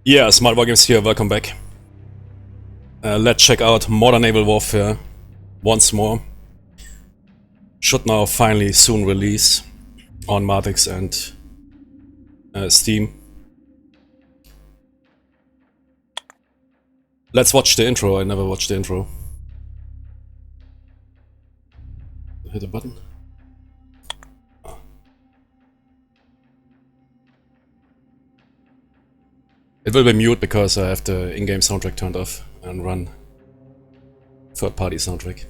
Yeah, Smart War Games here, welcome back. Let's check out Modern Naval Warfare once more. Should now finally soon release on Martix and Steam. Let's watch the intro, I never watched the intro. Hit a button. It will be mute because I have the in-game soundtrack turned off and run third-party soundtrack.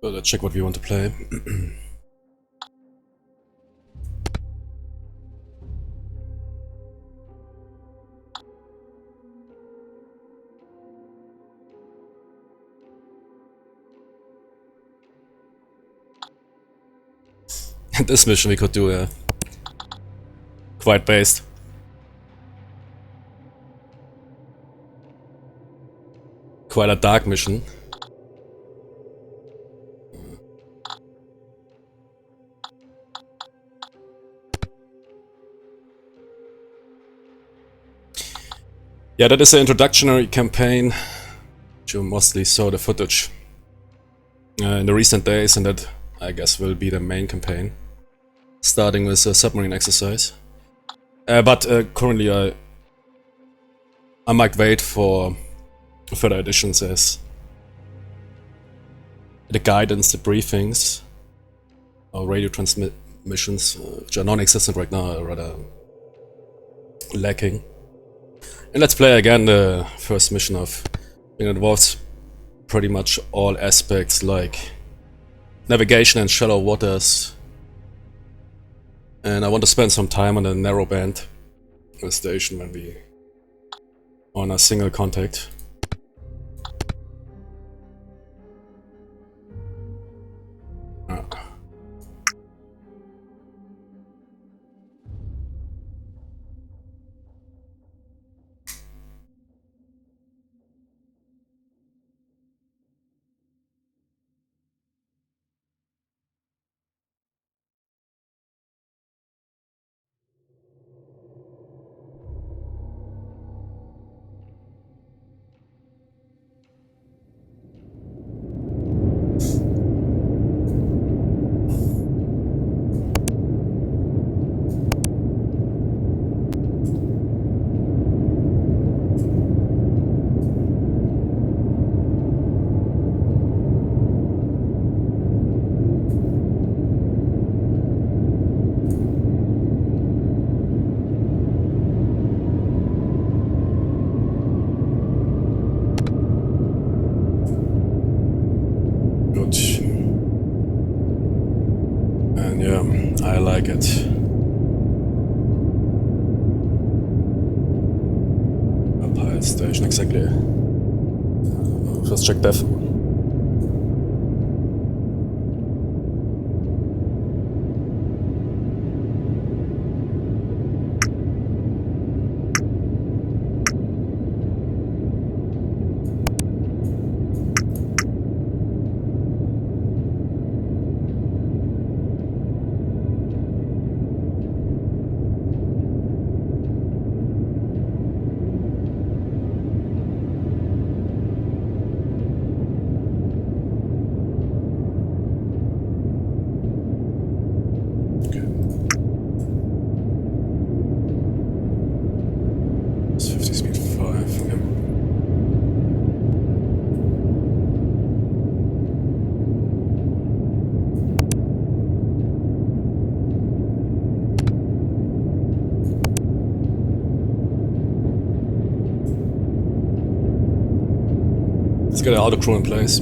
So let's check what we want to play. This mission we could do quite based. Quite a dark mission. Yeah, that is the introductory campaign, which you mostly saw the footage in the recent days, and that, I guess, will be the main campaign, starting with a submarine exercise. But currently I might wait for further additions as the guidance, the briefings, or radio transmissions, which are non-existent right now, are rather lacking. And let's play again the first mission of it involves pretty much all aspects like navigation and shallow waters. And I want to spend some time on the Narrowband station when we on a single contact. I like it. A pilot station, exactly. First check def. Let's get an auto crew in place.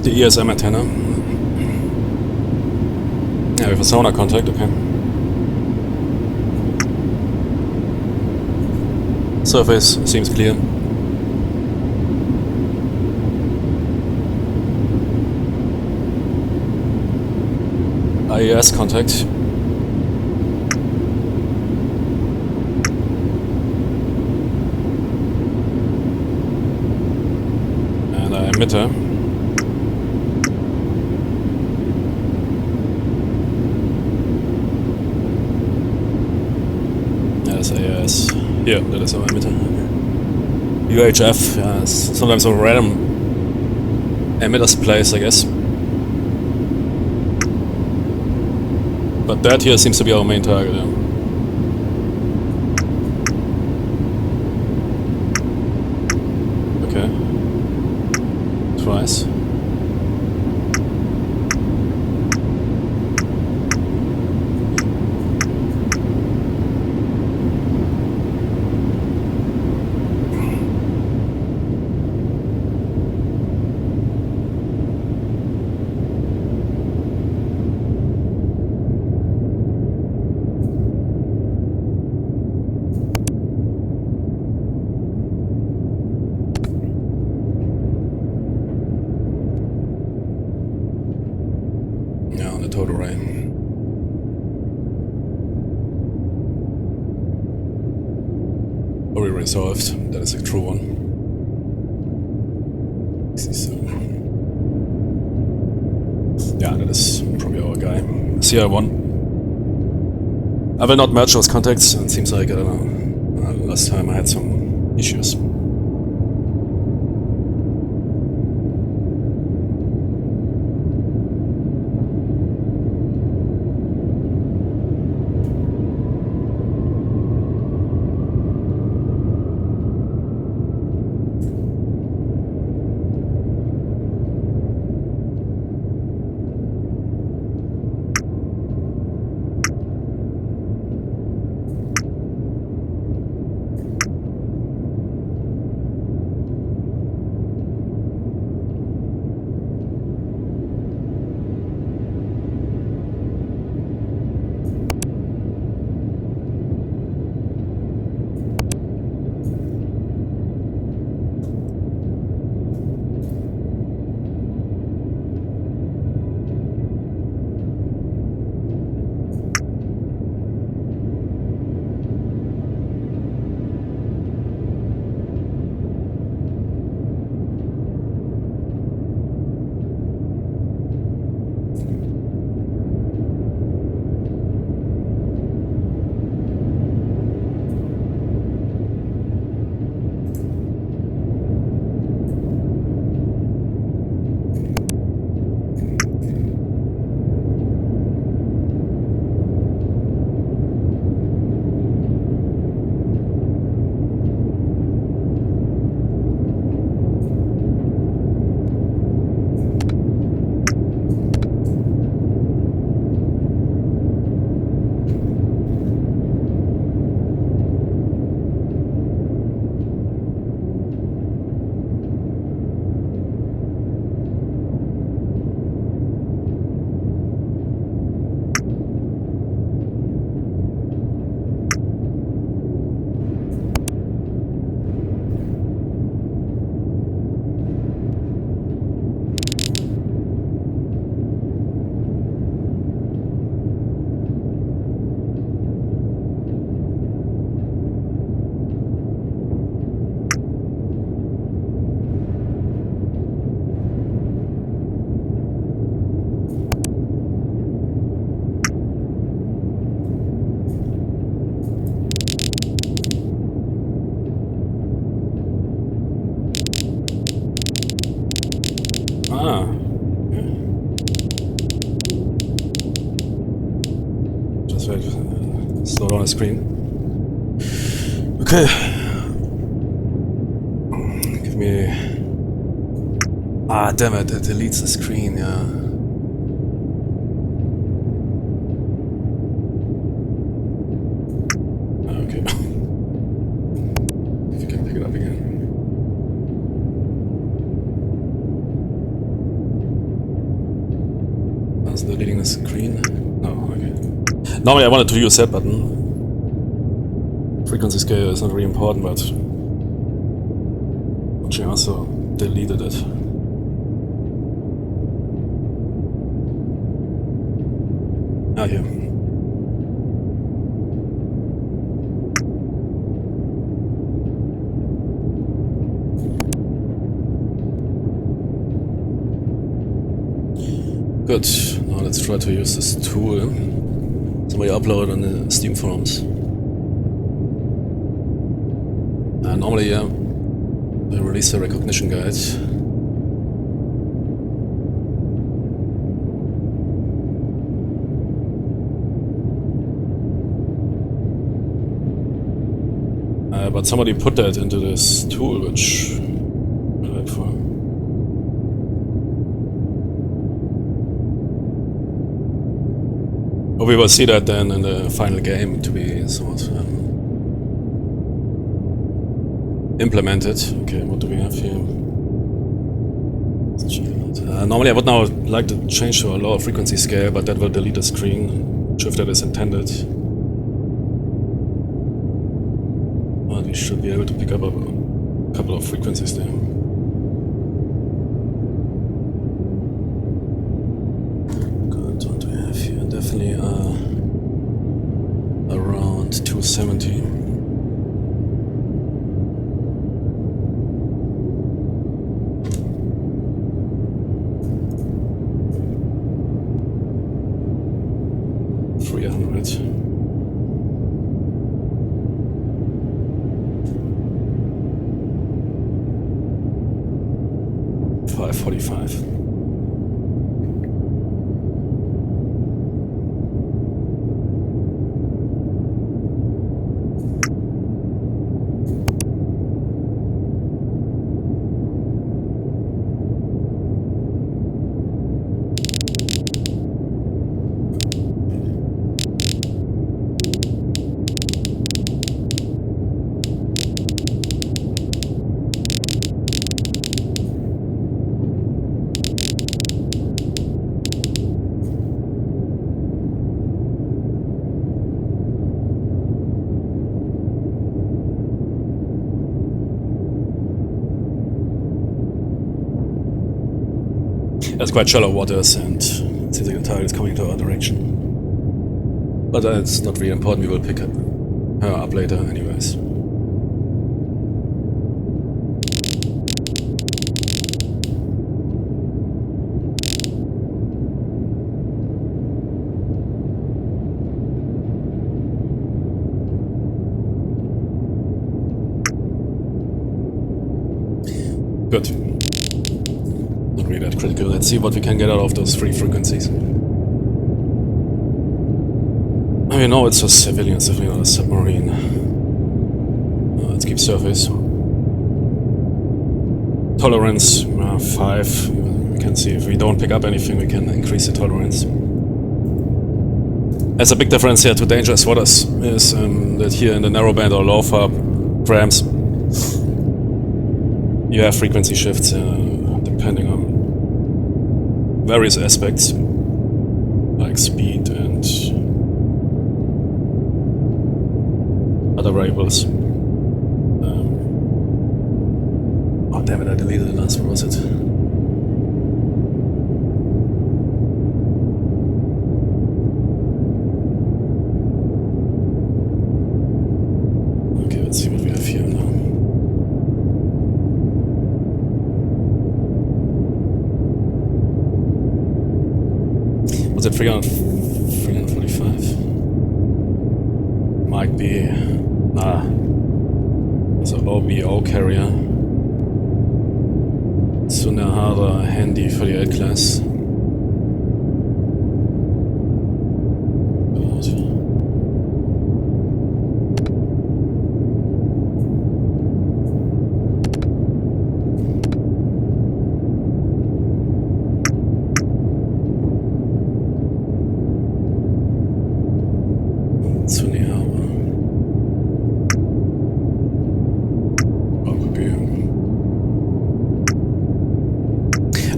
check the ESM antenna. Yeah, we have a sonar contact, okay. Surface seems clear. IES contact. And an emitter. That's IES. Yeah, that is our emitter. UHF, yeah, it's sometimes a random emitter's place, I guess. But that here seems to be our main target, yeah. Okay. Twice. Total array. Already resolved. That is a true one. 67. Yeah, that is probably our guy. CI1. I will not merge those contacts. It seems like, I don't know, last time I had some issues. Ah. Just wait. Slow down the screen. Okay. Give me... Ah, damn it. It deletes the screen, yeah. Okay. If you can pick it up again. Is deleting the screen? No, okay. Normally I wanted to use that button. Frequency scale is not really important, but she also deleted it. Ah, here. Good. Now let's try to use this tool. Somebody uploaded on the Steam forums. Normally, yeah, they release the recognition guide. But somebody put that into this tool, which I like for. But we will see that then in the final game to be somewhat implemented. Okay, what do we have here? Normally I would now like to change to a lower frequency scale, but that will delete the screen, if that is intended. But we should be able to pick up a couple of frequencies there. Good, what do we have here? Definitely around 270. There's quite shallow waters and it seems like the target is coming to our direction. But it's not really important, we will pick her up later anyways. Good. Not really that critical. Let's see what we can get out of those 3 frequencies. Oh, you know, it's a civilian, definitely not a submarine. Let's keep surface. Tolerance 5. We can see if we don't pick up anything, we can increase the tolerance. There's a big difference here to dangerous waters is that here in the narrowband or low programs you have frequency shifts depending on various aspects like speed and other variables. Oh damn it, I deleted the last one, was it? Okay, let's see what we have here now. Was it 345? Might be. Nah. It's an OBO carrier. Sunahara handy für die L-Class.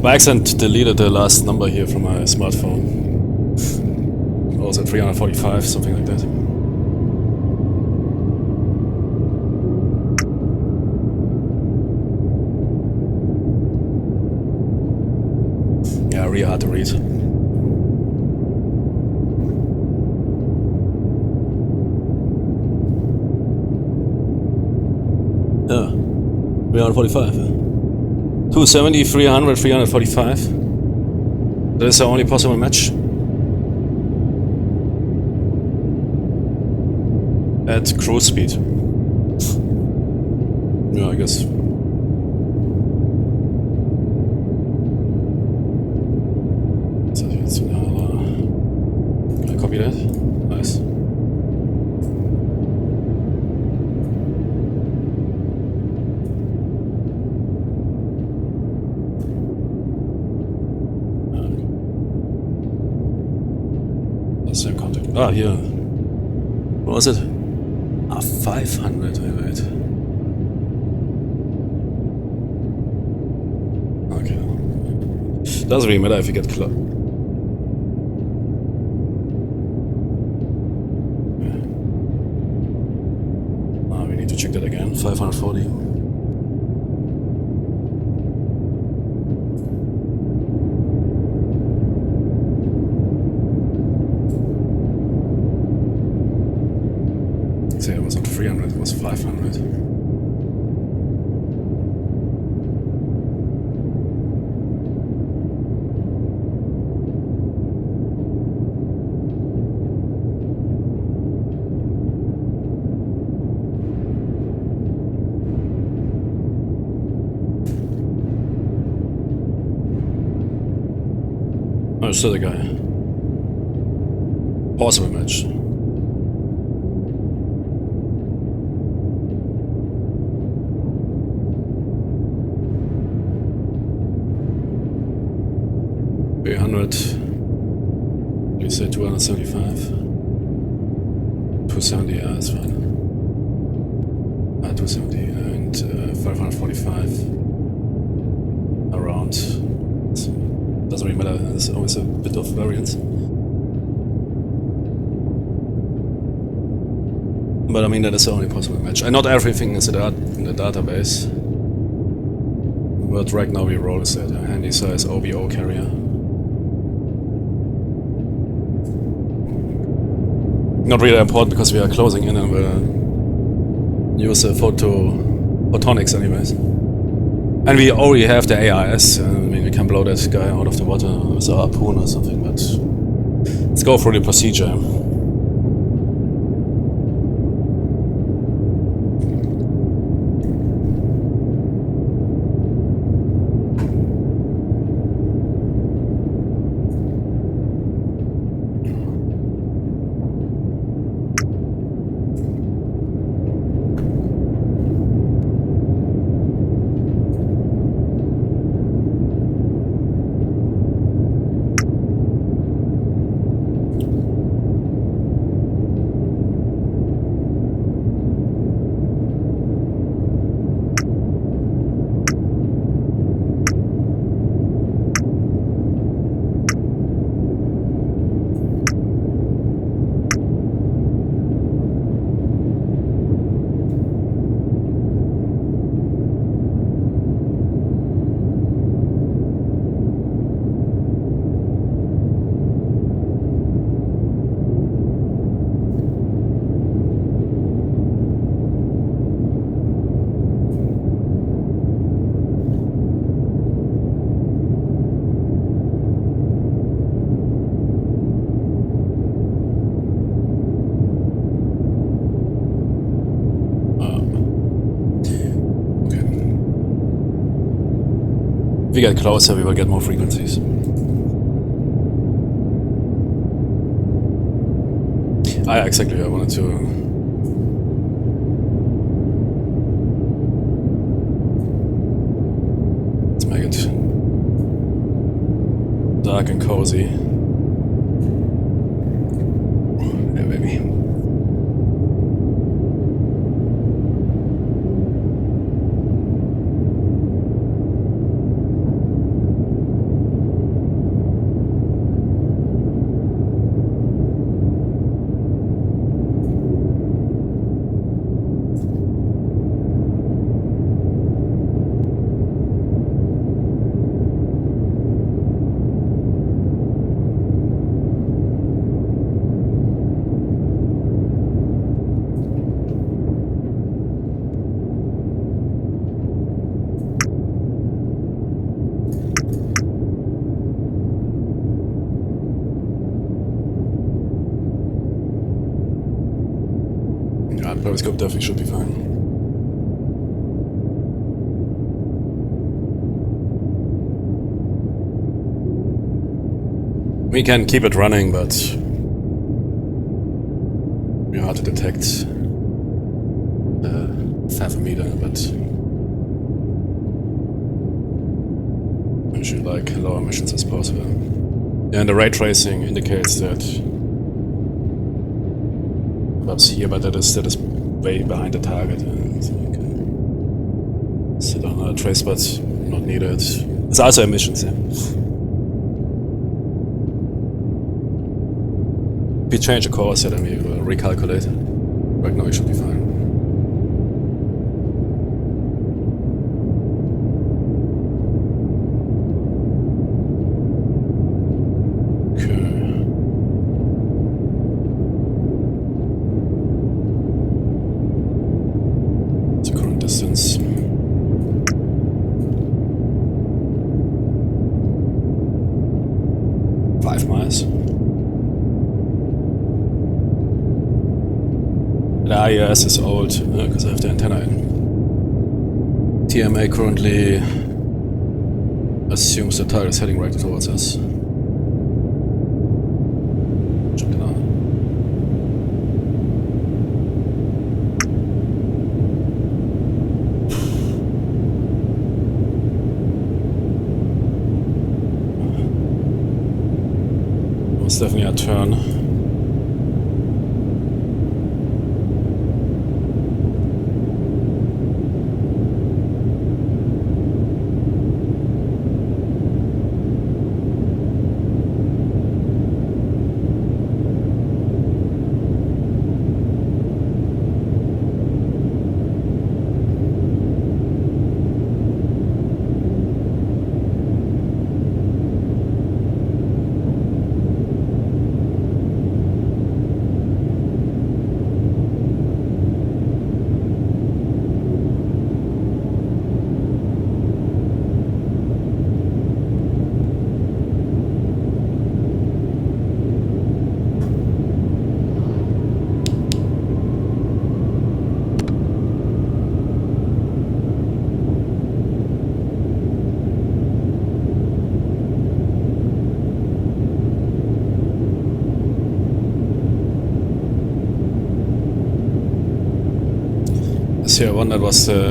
By accident deleted the last number here from my smartphone. What was it, 345, something like that. Yeah, really hard to read. Yeah, 345. 270, 300, 345. That is the only possible match. At cruise speed. Yeah, I guess. So jetzt can I copy that? Nice. Same contact. Ah, here. What was it? Ah, 500. Wait. Okay. Doesn't really matter if you get close. Ah, we need to check that again. 540. It was not 300, it was 500. Oh, still the guy. Possible match. You say 275? 270, yeah, that's fine. 270 and 545 around. So doesn't really matter, there's always a bit of variance. But I mean, that is the only possible match. And not everything is in the database. But right now we roll is a handy size OBO carrier. Not really important because we are closing in and we'll use the photonics anyways. And we already have the AIS. I mean, we can blow that guy out of the water with a harpoon or something, but let's go through the procedure. If we get closer, we will get more frequencies. Ah, yeah, exactly. I wanted to. Let's make it dark and cozy. Yeah, baby. Periscope definitely should be fine. We can keep it running, but we're hard to detect half a meter, but we should like lower emissions as possible. Yeah, and the ray tracing indicates that perhaps here, but that is way behind the target, and so you can sit on a trace, but not needed. It's also emissions, yeah. If we change the course, then we will recalculate. Right now, we should be fine. Distance. 5 miles. The IES is old because I have the antenna in. TMA currently assumes the target is heading right towards us. Check it out. It's definitely a turn. Here one that was SIB.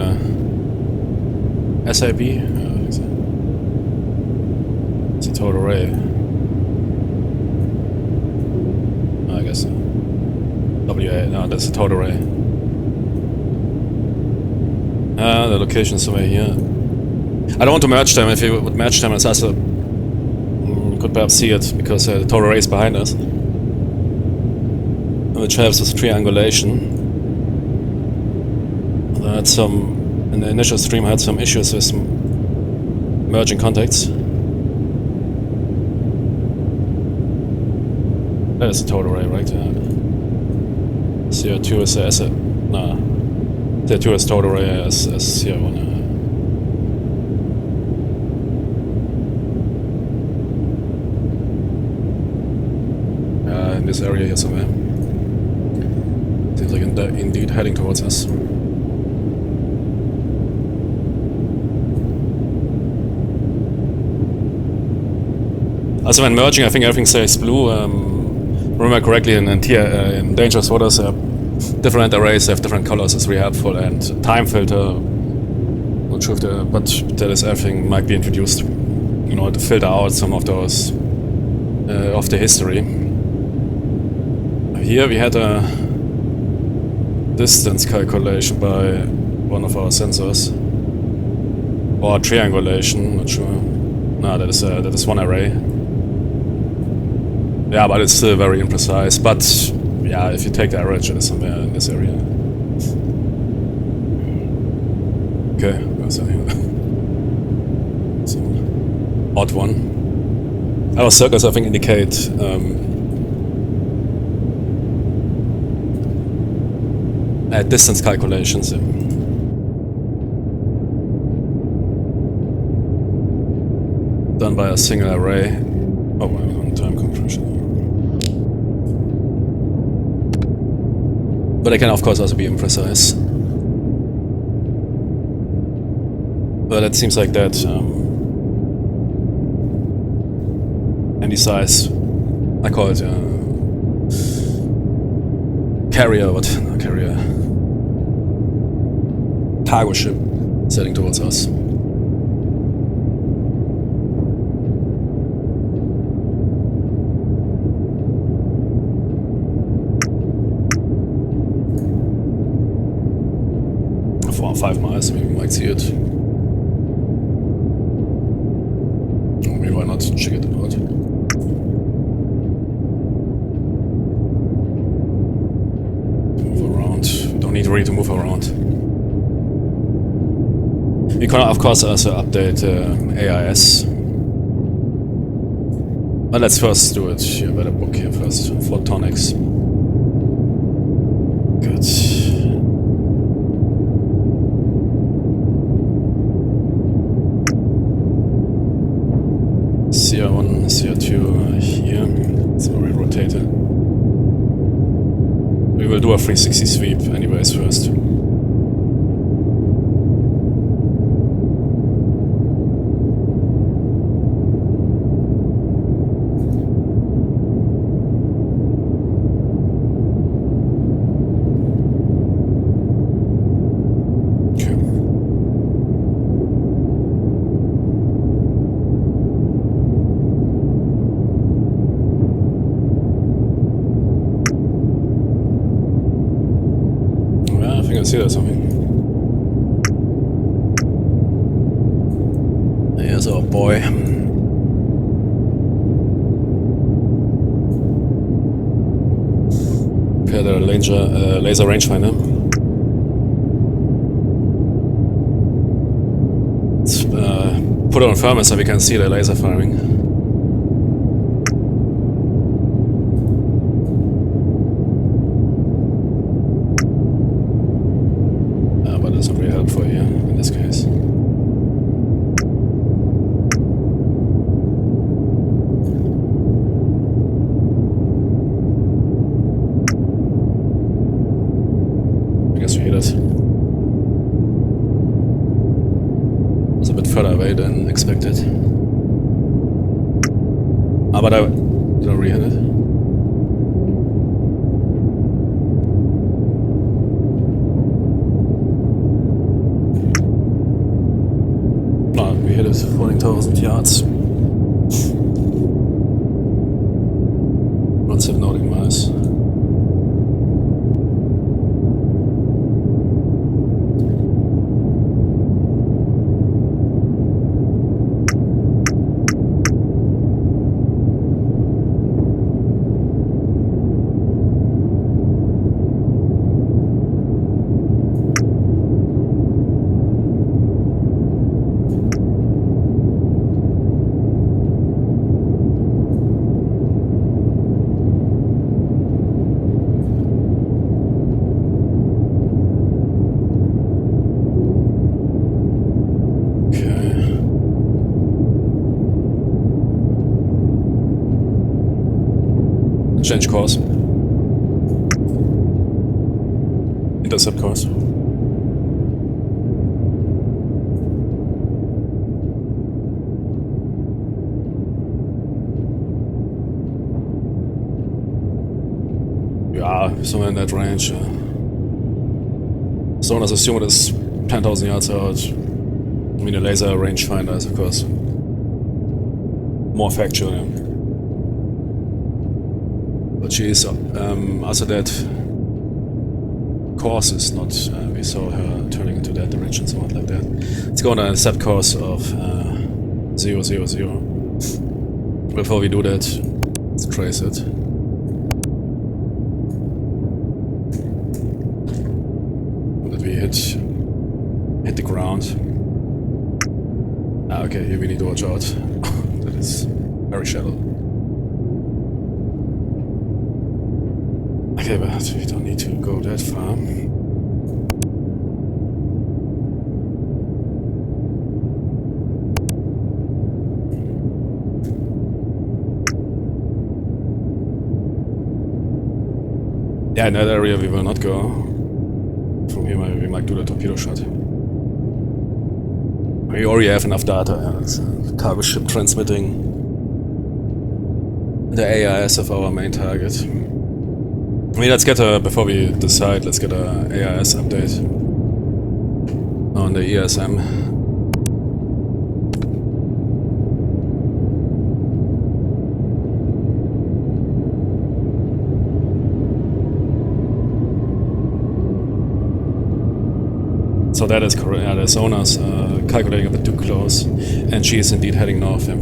It's a total array. I guess WA. No, that's a total array. The location is somewhere here. I don't want to merge them. If you would merge them, it's also you could perhaps see it because the total array is behind us, which helps with triangulation. I had some, in the initial stream I had some issues with merging contacts. That is a total array, right? CO2 is a asset. Nah. CO2 is total array as CO1. In this area here somewhere. Seems like indeed heading towards us. Also when merging, I think everything stays blue. Remember correctly, in dangerous waters, different arrays have different colors. It's really helpful. And time filter, not sure if but that is everything might be introduced, you know, to filter out some of those of the history. Here we had a distance calculation by one of our sensors, or triangulation. Not sure. No, that is one array. Yeah, but it's still very imprecise. But yeah, if you take the average, it is somewhere in this area. Okay, where's that here? So, odd one. Our circles, I think, indicate distance calculations. Yeah. Done by a single array. Oh, I'm on time compression. But they can of course also be imprecise. But it seems like that any size, I call it carrier, what? Not carrier. Cargo ship sailing towards us. For 5 miles, maybe we might see it. Or maybe why not check it out. Move around. We don't need really to move around. We can of course also update AIS. But let's first do it. Here, better book here first. Photonics. Good. CR1, CR2 here. It's already rotated. We will do a 360 sweep anyways first. I see that something. Here's our boy. Prepare the laser rangefinder. Let's put it on firmest so we can see the laser firing. For you in this case. I guess we hit it. It's a bit further away than expected. But I didn't re-hit it. We hit it 14,000 yards. 17 nautical miles. Change course. Intercept course. Yeah, somewhere in that range. So let's assume it is 10,000 yards out. I mean, a laser rangefinder is of course more factual. Yeah. But she is also that course is not, we saw her turning into that direction, somewhat like that. Let's go on a set course of 000. Before we do that, let's trace it. That we hit the ground. Okay, here we need to watch out. That is very shallow. Okay, but we don't need to go that far. Yeah, in that area we will not go. From here we might do the torpedo shot. We already have enough data. Yeah. It's a cargo ship transmitting the AIS of our main target. I mean, let's get before we decide, let's get a AIS update on the ESM. So that is correct. Yeah, the sonar's calculating a bit too close, and she is indeed heading north. Yeah.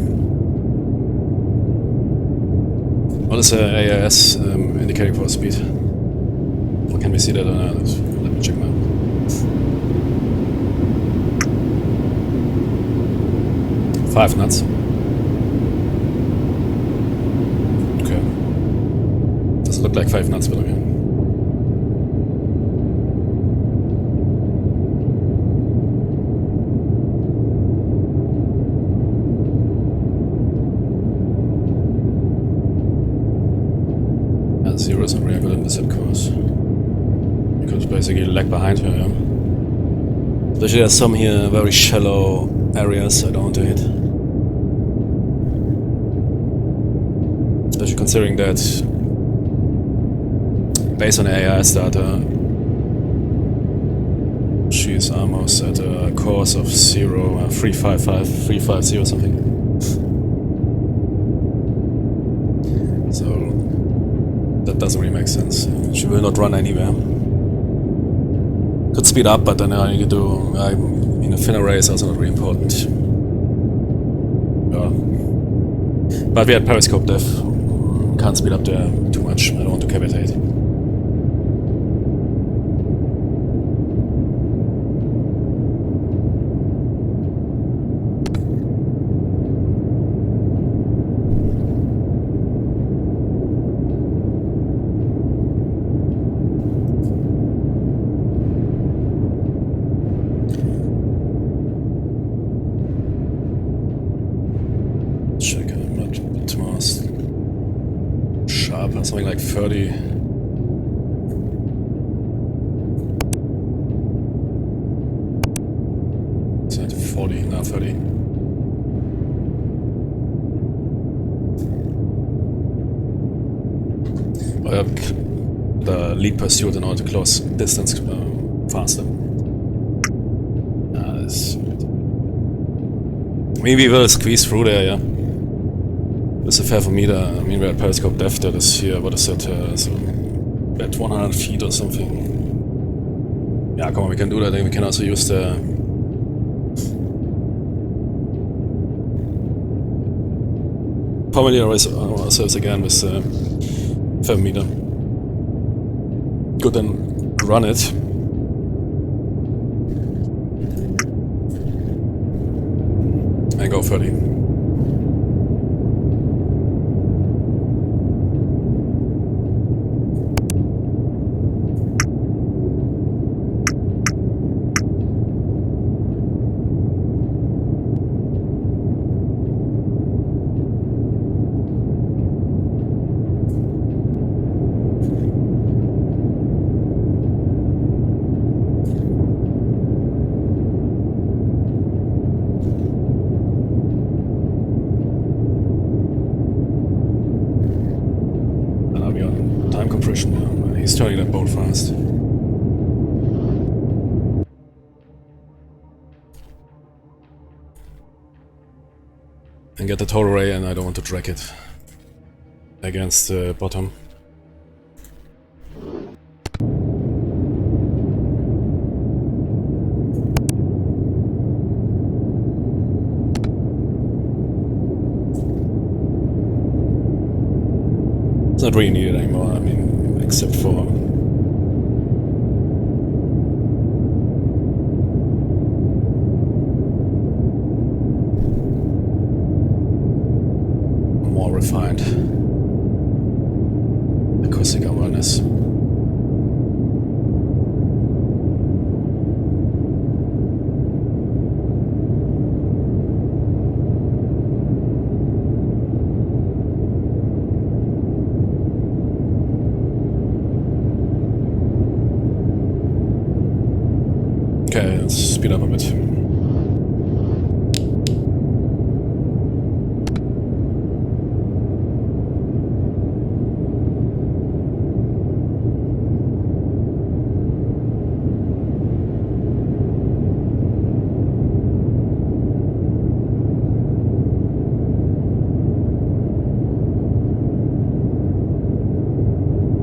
What is the AIS indicating for speed? Or can we see that? Let me check now. Five knots. Okay. Doesn't look like 5 knots, but okay. Zeros are really good in this course. Because basically lag behind her, yeah. Especially there's some here very shallow areas I don't want to hit. Especially considering that based on the AIS data she's almost at a course of 350 something. So that doesn't really make sense. She will not run anywhere. Could speed up, but then I need to do. I mean, a thinner race is also not really important. But we had periscope depth. Can't speed up there too much. I don't want to cavitate. Something like 30. It's at 40, now 30. The lead pursuit in order to close distance faster. Maybe we will squeeze through there, yeah. It's a fair for me. I mean, we're at periscope depth. That is here. What is that? So at 100 feet or something. Yeah, come on, we can do that. And we can also use the familiarize ourselves again with the 7 meter. Good, then run it. And go 30. He's turning that boat fast. And get the total array, and I don't want to drag it against the bottom. It's not really needed anymore, I mean, except for more refined acoustic awareness. Okay, let's speed up a bit.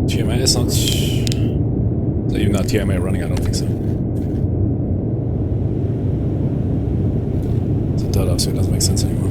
TMA is not... So even not TMA running, I don't think so. So third up, so it doesn't make sense anymore.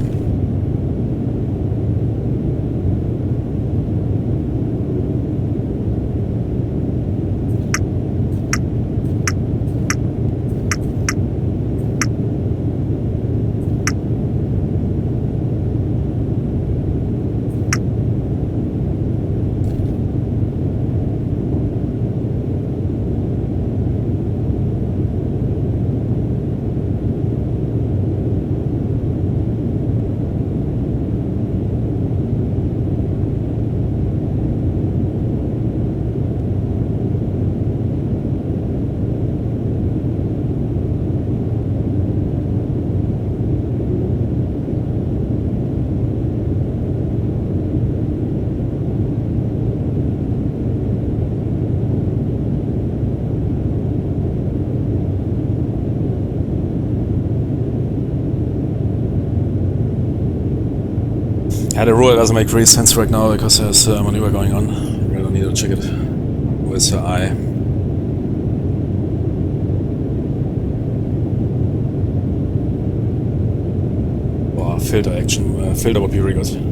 Yeah, the rule doesn't make really sense right now because there's a maneuver going on. I really need to check it with her eye. Wow, filter action. Filter would be really good.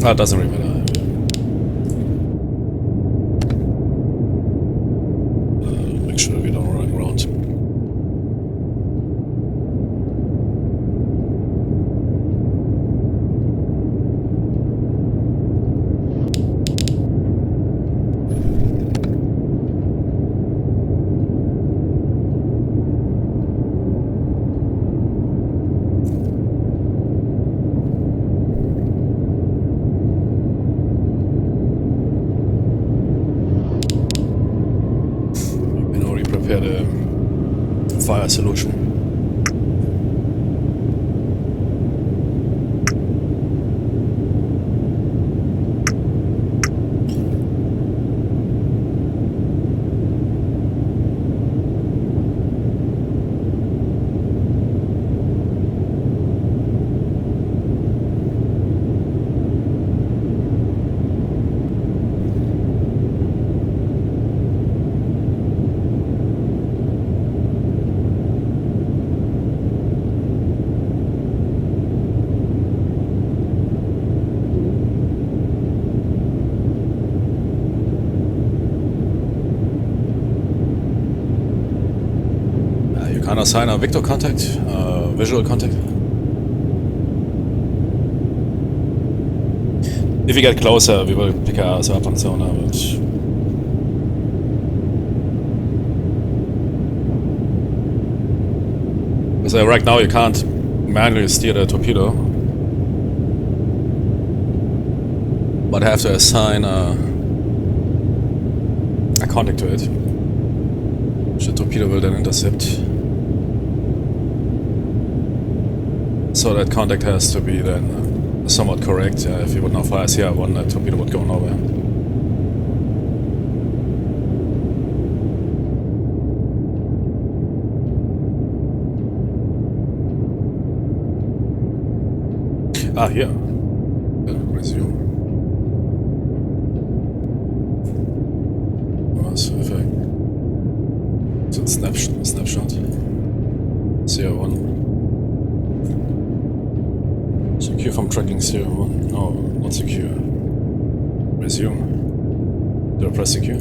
Oh, it doesn't really matter. Make sure we don't run around. The fire solution. Can't assign a vector contact, visual contact. If we get closer, we will pick ours up on sonar, but because right now you can't manually steer the torpedo, but have to assign a contact to it, which the torpedo will then intercept. So that contact has to be then somewhat correct. If you would now fire CR1, that torpedo would go nowhere. Ah, here. Resume. Was perfect. So snapshot. 01. Secure from tracking 01. No, not secure. Resume. Did I press secure?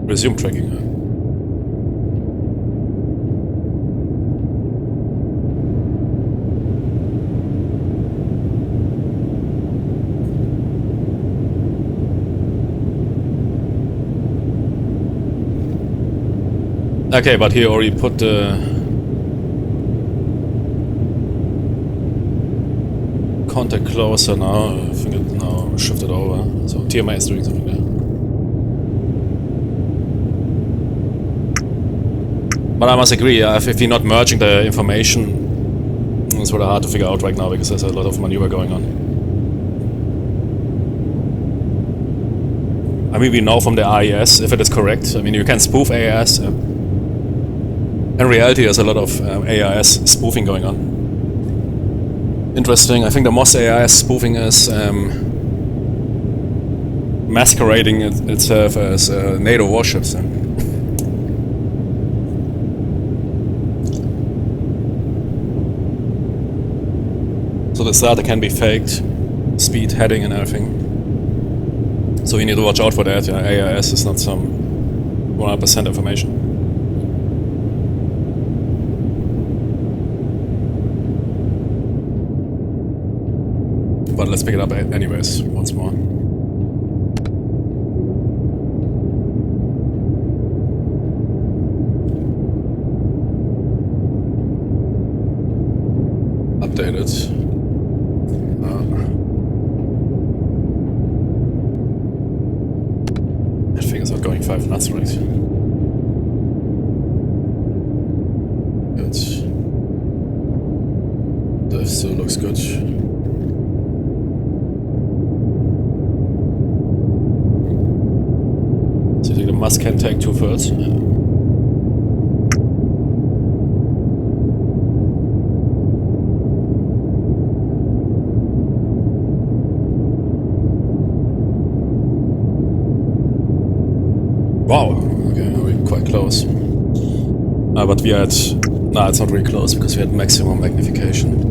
Resume tracking. Okay, but he already put the contact closer now. I think it now shifted over. So TMA is doing something there. But I must agree, if you're not merging the information, it's really hard to figure out right now because there's a lot of maneuver going on. I mean, we know from the AES if it is correct. I mean, you can spoof AES. In reality, there's a lot of AIS spoofing going on. Interesting, I think the most AIS spoofing is masquerading itself as NATO warships. So the data can be faked, speed, heading and everything. So you need to watch out for that. AIS is not some 100% information. But let's pick it up anyways, once more. Updated. That thing is not going 5 knots, right? Good. That still looks good. Must can take 2/3. Wow, okay, we're quite close. But we had... No, it's not really close because we had maximum magnification.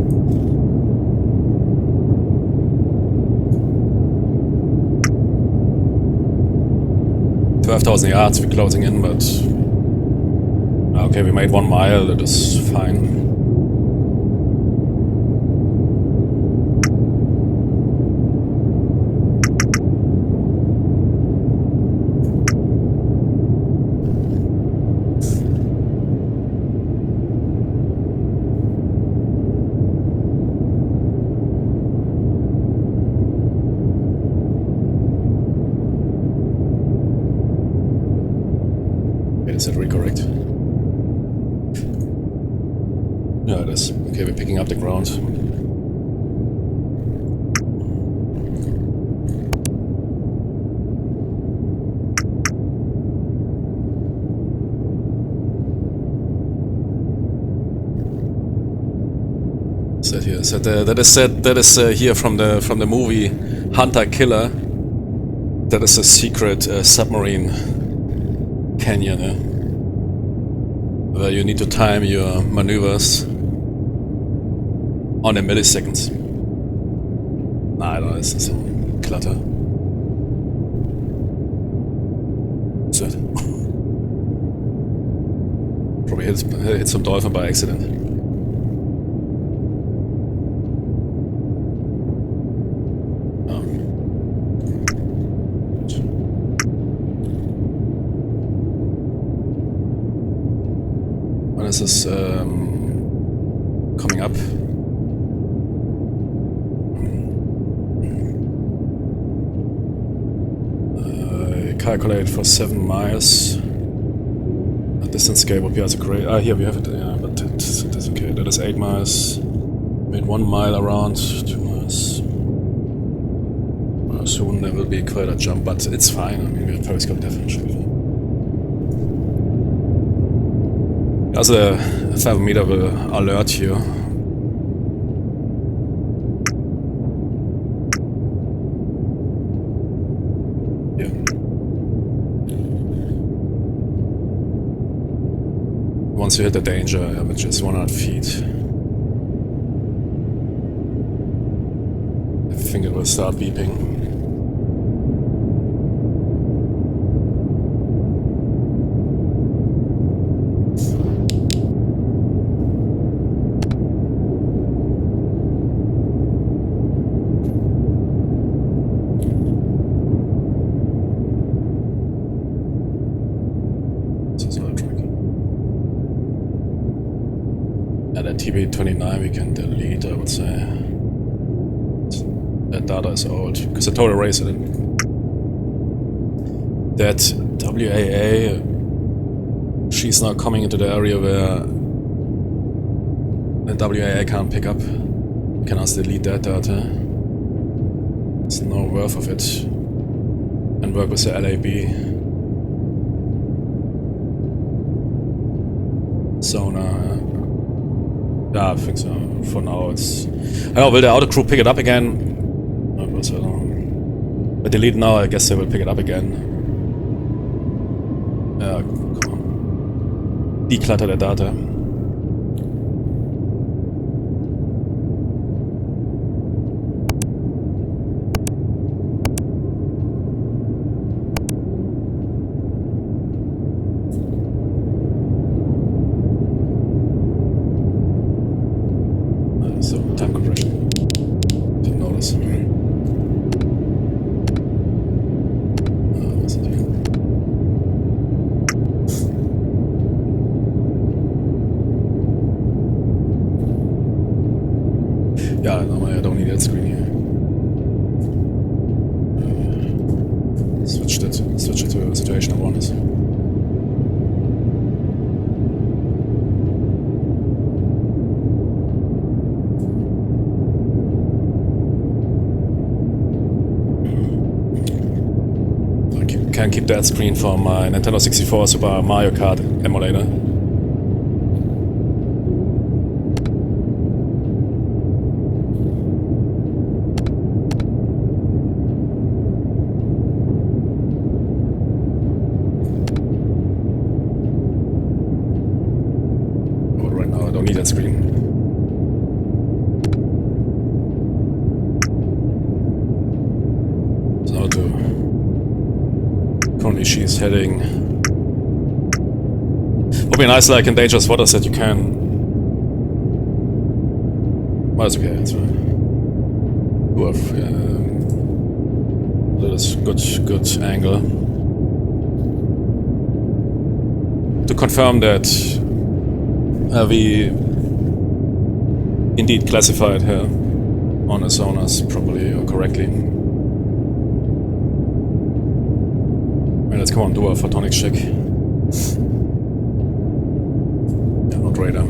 12,000 yards, we're closing in, but... Okay, we made 1 mile, that is fine. Is that really correct? Yeah, it is. Okay, we're picking up the ground. That here. That is here from the movie Hunter Killer. That is a secret submarine canyon, where you need to time your maneuvers on the milliseconds. Nah, I don't know, this is some clutter. What's that? Probably hit some dolphin by accident. This is coming up. Calculate for 7 miles. A distance scale would be also great. Ah, here we have it. Yeah, but that's okay. That is 8 miles. Made 1 mile around. 2 miles. Well, soon there will be quite a jump, but it's fine. I mean, we have periscope definition. Also the 5 meter will alert you. once you hit the danger, which is 100 feet. I think it will start beeping. TB29 we can delete, I would say. That data is old, because I told erase it. That WAA, she's now coming into the area where the WAA can't pick up. We can also delete that data. There's no worth of it. And work with the LAB. Sonar. Yeah, I think so. For now, it's. I don't know, will the outer crew pick it up again? I don't know. But delete now, I guess they will pick it up again. Yeah, come on. Declutter the data. Yeah, no, I don't need that screen here. Switch it to situation awareness. I can keep that screen from my Nintendo 64 Super Mario Kart emulator. That screen. So currently she's heading. Would be nice, like in dangerous waters, that you can. Well, it's okay. It's fine. That is good angle to confirm that we indeed classified her on the sonars properly or correctly. Well, let's come on, do a photonics check. Yeah, not radar.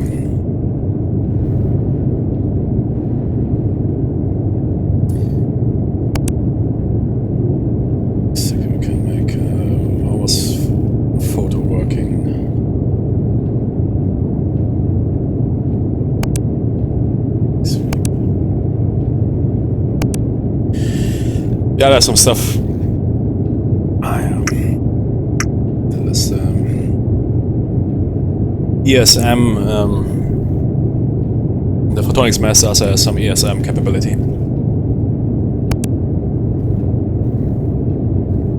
Second, we can make. How was photo working? Yeah, there's some stuff. This ESM. The photonics master also has some ESM capability.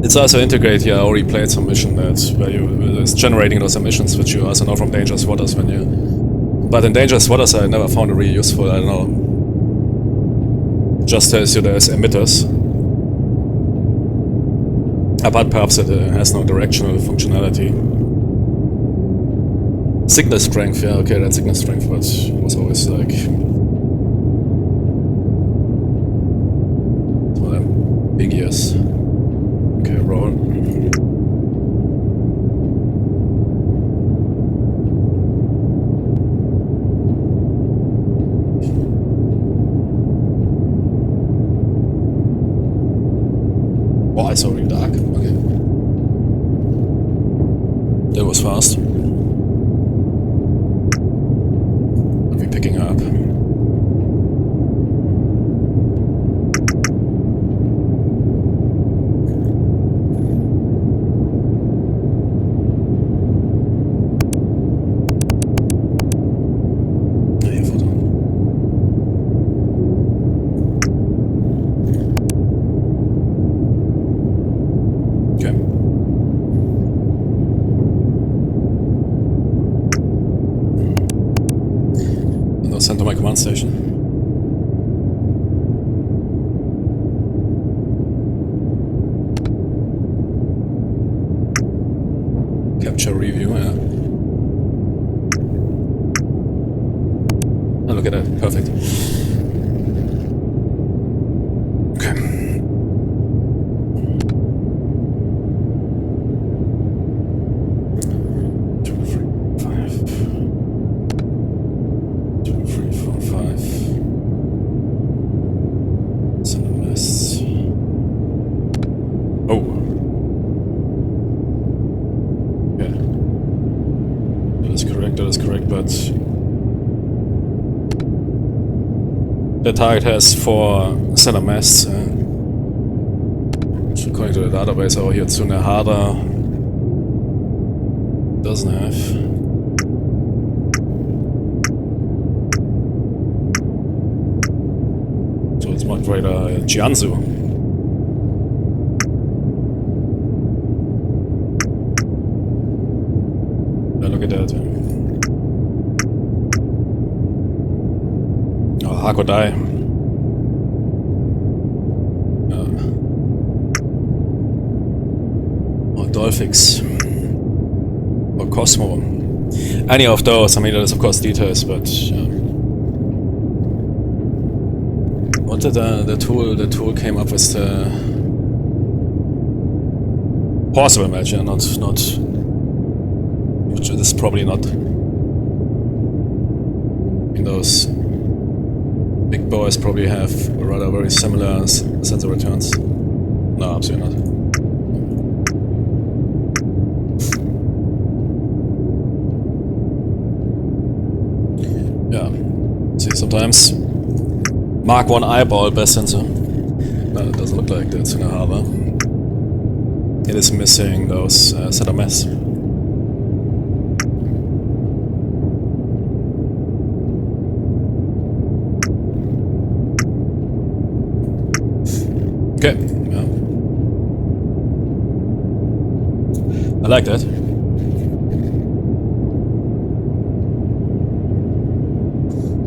It's also integrate. Yeah, I already played some mission where it's generating those emissions, which you also know from dangerous waters when you. But in dangerous waters, I never found it really useful. I don't know. Just tells you there's emitters. But perhaps it has no directional functionality. Signal strength, yeah, okay, that's signal strength, but it was always like. So big ears. Okay, roll. Oh, it's already dark. Okay. That was fast. Are we picking her up? command station. Capture review, yeah. Oh, look at that, perfect. Okay. That is correct, but the target has 4 center masts. According to the database over here, Tsunehada doesn't have. So it's much greater Jiangsu. Look at that. Hakodai. Or Dolphix. Or Cosmo. Any of those, I mean, that is of course details, but what did the tool came up with the possible match, yeah, not which is probably not in those. Big boys probably have rather very similar sensor returns. No, absolutely not. Yeah. See, sometimes Mark 1 eyeball best sensor. No, it doesn't look like the Tsunehada. It is missing those center masts. Okay, yeah. I like that.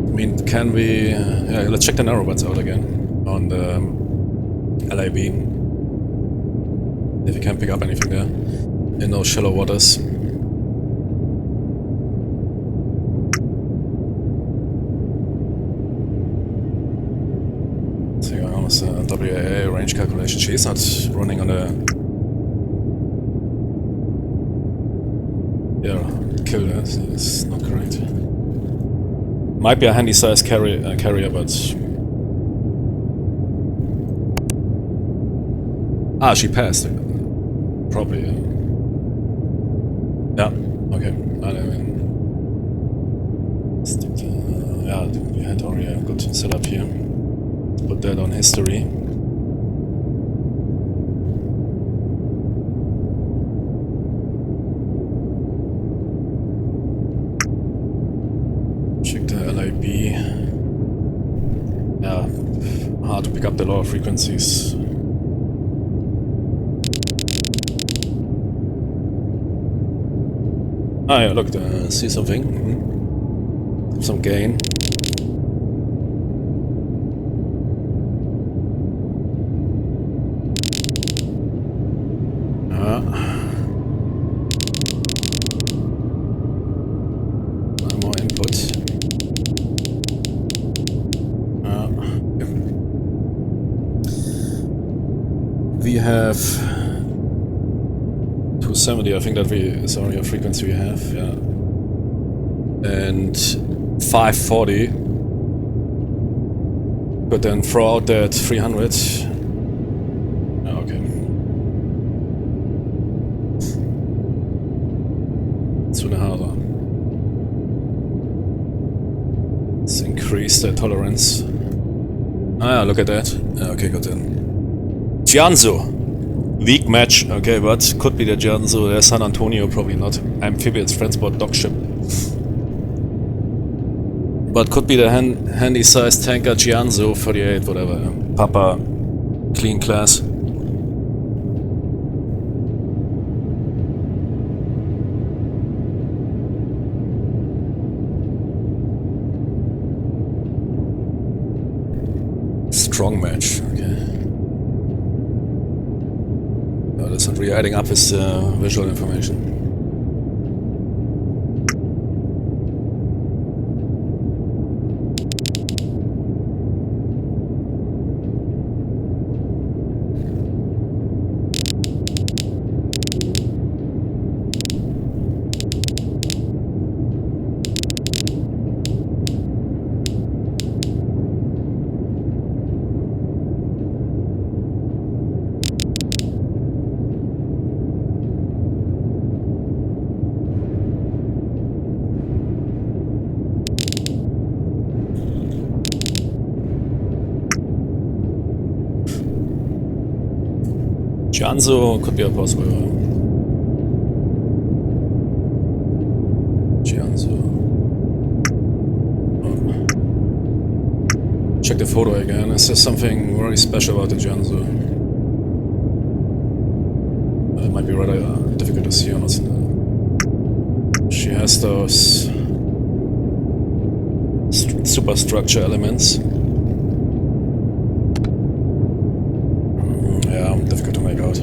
I mean, can we... yeah, let's check the Narrowbands out again on the LAB. If you can pick up anything there in those shallow waters. WAA range calculation. She's not running on a... yeah, kill that. It's not correct. Might be a handy size carrier, but... ah, she passed. Probably, yeah. Yeah, okay. I mean... yeah, we had already a good setup here. Put that on history. Check the LIB. Yeah, hard to pick up the lower frequencies. Ah yeah, look, see something. Some gain. More input. We have 270, I think that is only a frequency we have, yeah. And 540. But then throw out that 300. Okay. Tsunehada. Let's increase the tolerance. Ah, yeah, look at that. Okay, good then. Jiangsu. Weak match. Okay, but could be the Jiangsu. There's San Antonio, probably not. Amphibious transport dock ship. But could be the handy-sized tanker Jiangsu 38, whatever. Papa clean class. strong match. Okay. No, that's not really adding up his visual information. Jianzhou could be a possible. Jianzhou. Oh. Check the photo again. Is there something very special about the Jianzhou? It might be rather difficult to see or not. She has those superstructure elements. Yeah, difficult to make out.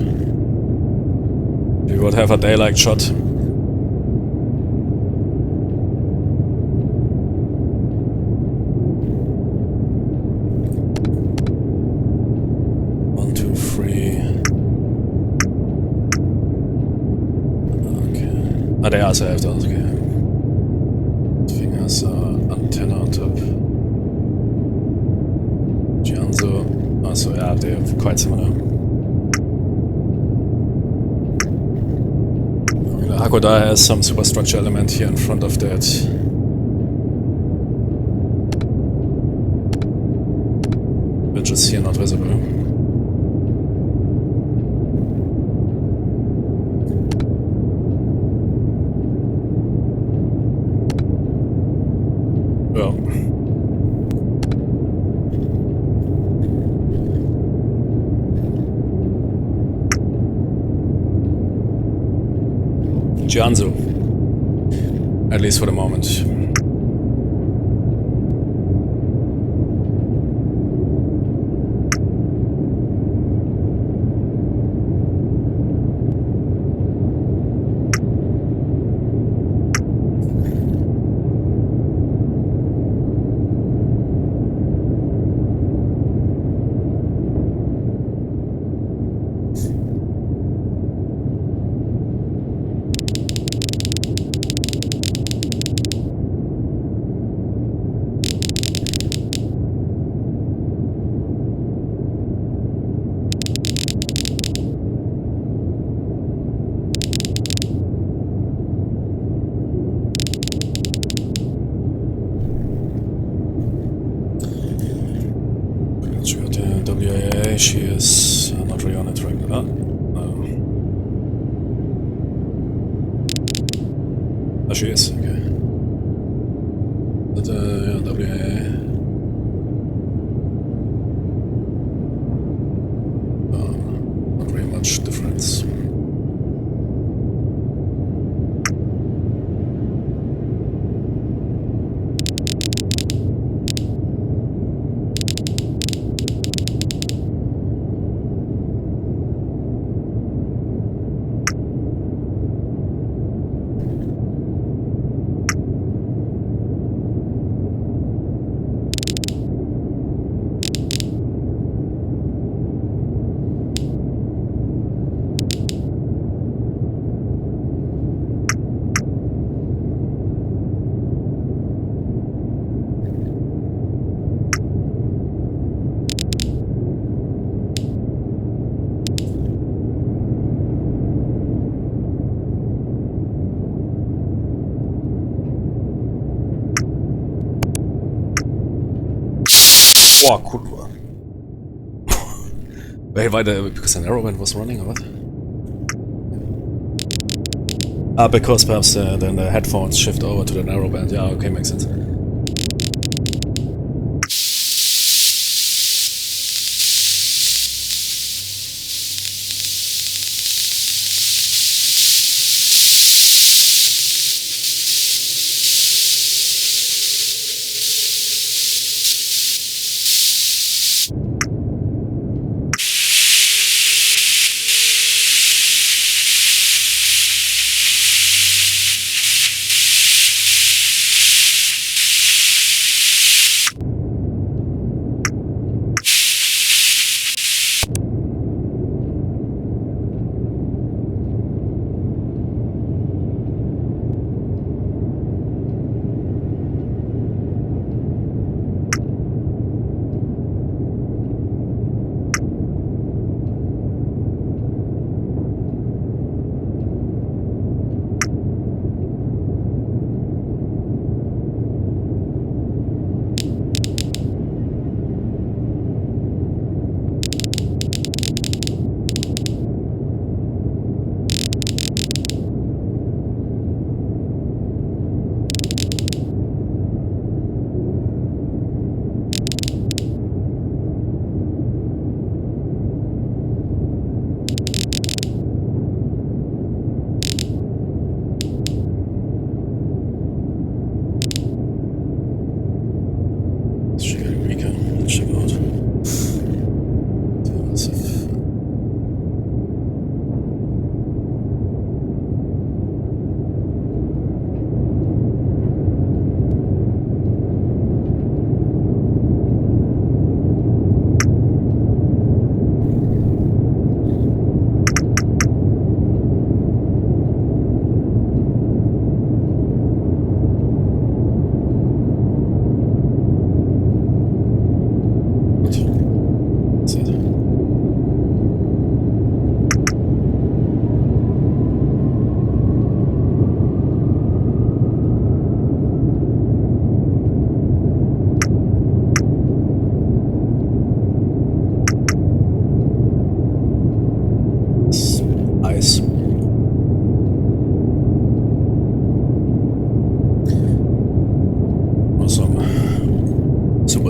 You would have a daylight shot. One, two, three. Okay. Ah, they also have those, okay. Thing has antenna on top. Jianzhou. Also, yeah, they are quite similar. Hakoda has some superstructure element here in front of that. Which is here not visible. Well. Jianzhou, at least for the moment. WAA, she is not really on it right now. Oh, she is, okay. But yeah, WAA. Not really much difference. Oh, kurwa. Wait, why because the Narrowband was running or what? Ah, because perhaps then the headphones shift over to the Narrowband. Yeah, okay, makes sense.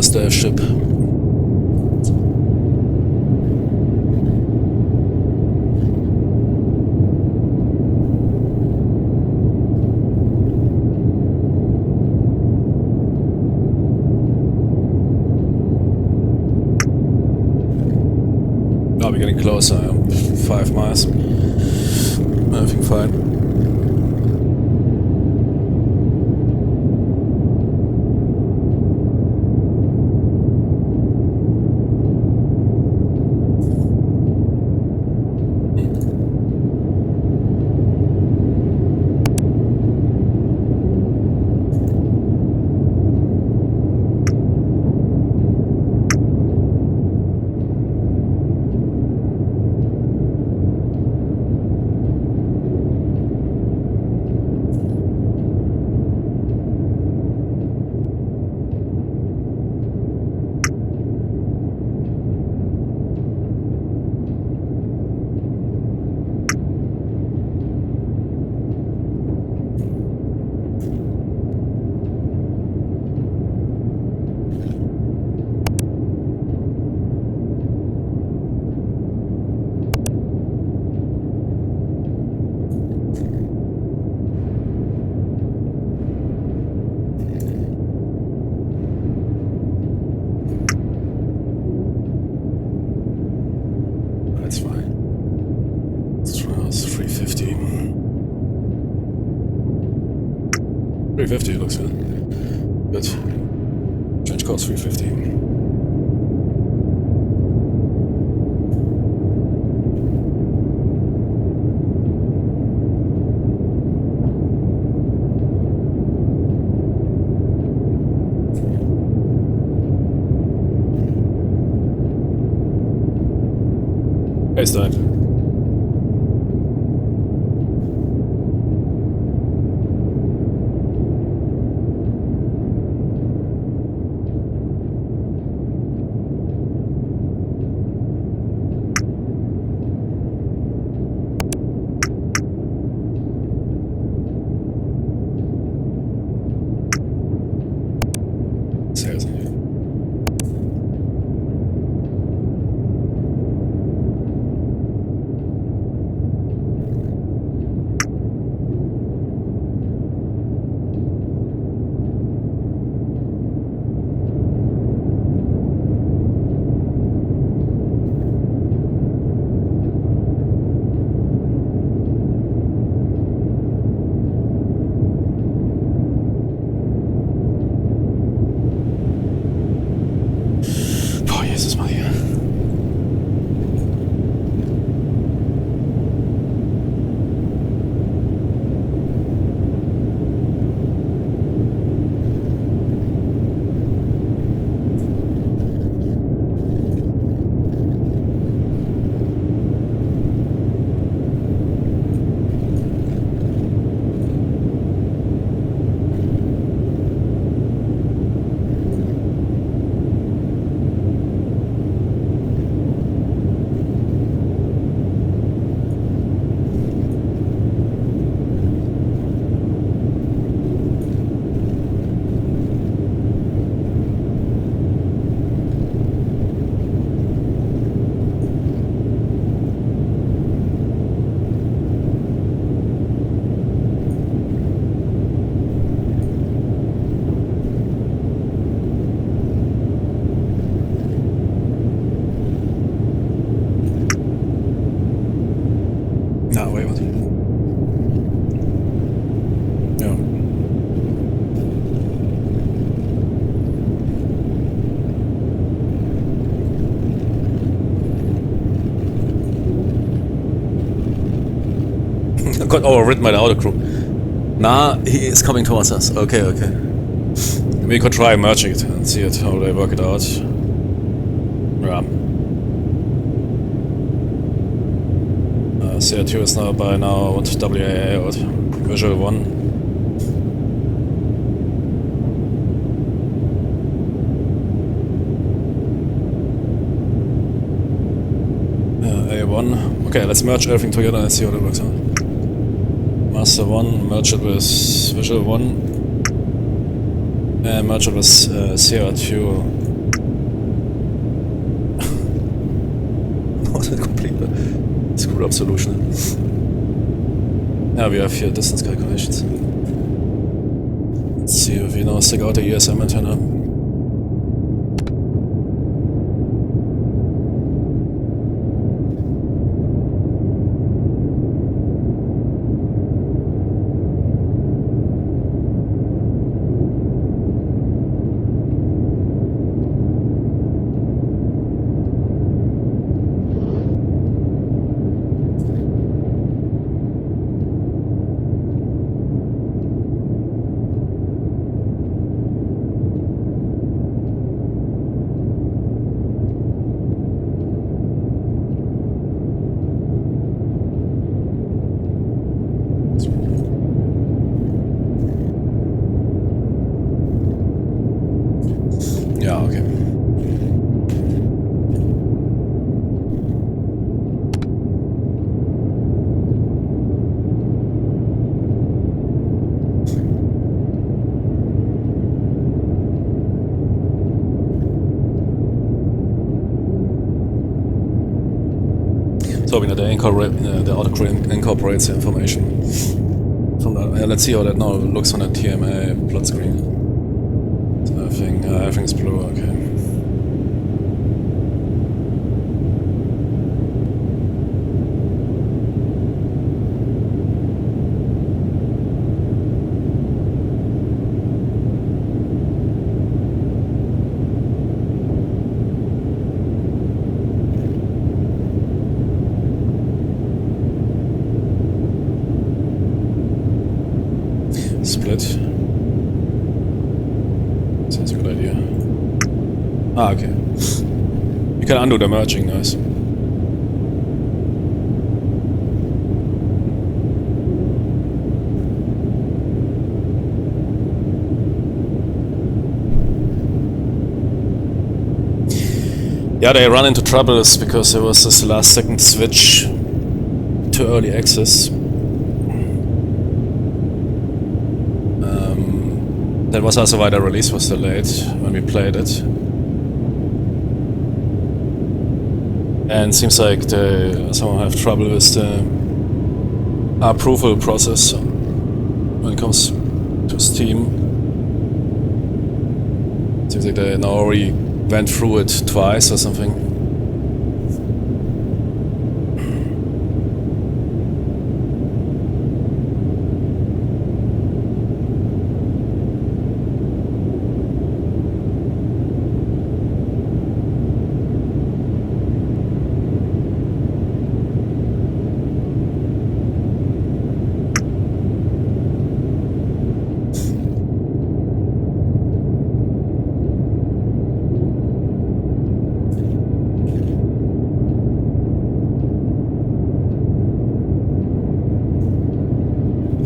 was the ship? We're getting closer, 5 miles. Everything fine. That's fine. Let's try us 350. 350 looks good. Good. Change course 350. Base dive. Seriously. Oh, Jesus Maria. No, wait, what? No. I got overridden by the auto crew. Nah, he is coming towards us. Okay, okay. We could try merging it and see how they work it out. Yeah. CR2 is now by now with WAA out. Visual 1. A1. Okay, let's merge everything together and see how that works out. Master 1, merge it with Visual 1. And merge it with CR2. drop solution. Yeah, we have here distance calculations. Let's see if we now stick out the ESM antenna. Ja, okay. So the autocue incorporates the information from the. Let's see how that now looks on the TMA plot screen. So I think everything's blue. Okay. Split. Sounds a good idea. Ah, okay. You can undo the merging, nice. Yeah, they run into troubles because there was this last second switch to early access. That was also why the release was delayed when we played it. And seems like they somehow have trouble with the approval process when it comes to Steam. Seems like they now already went through it twice or something.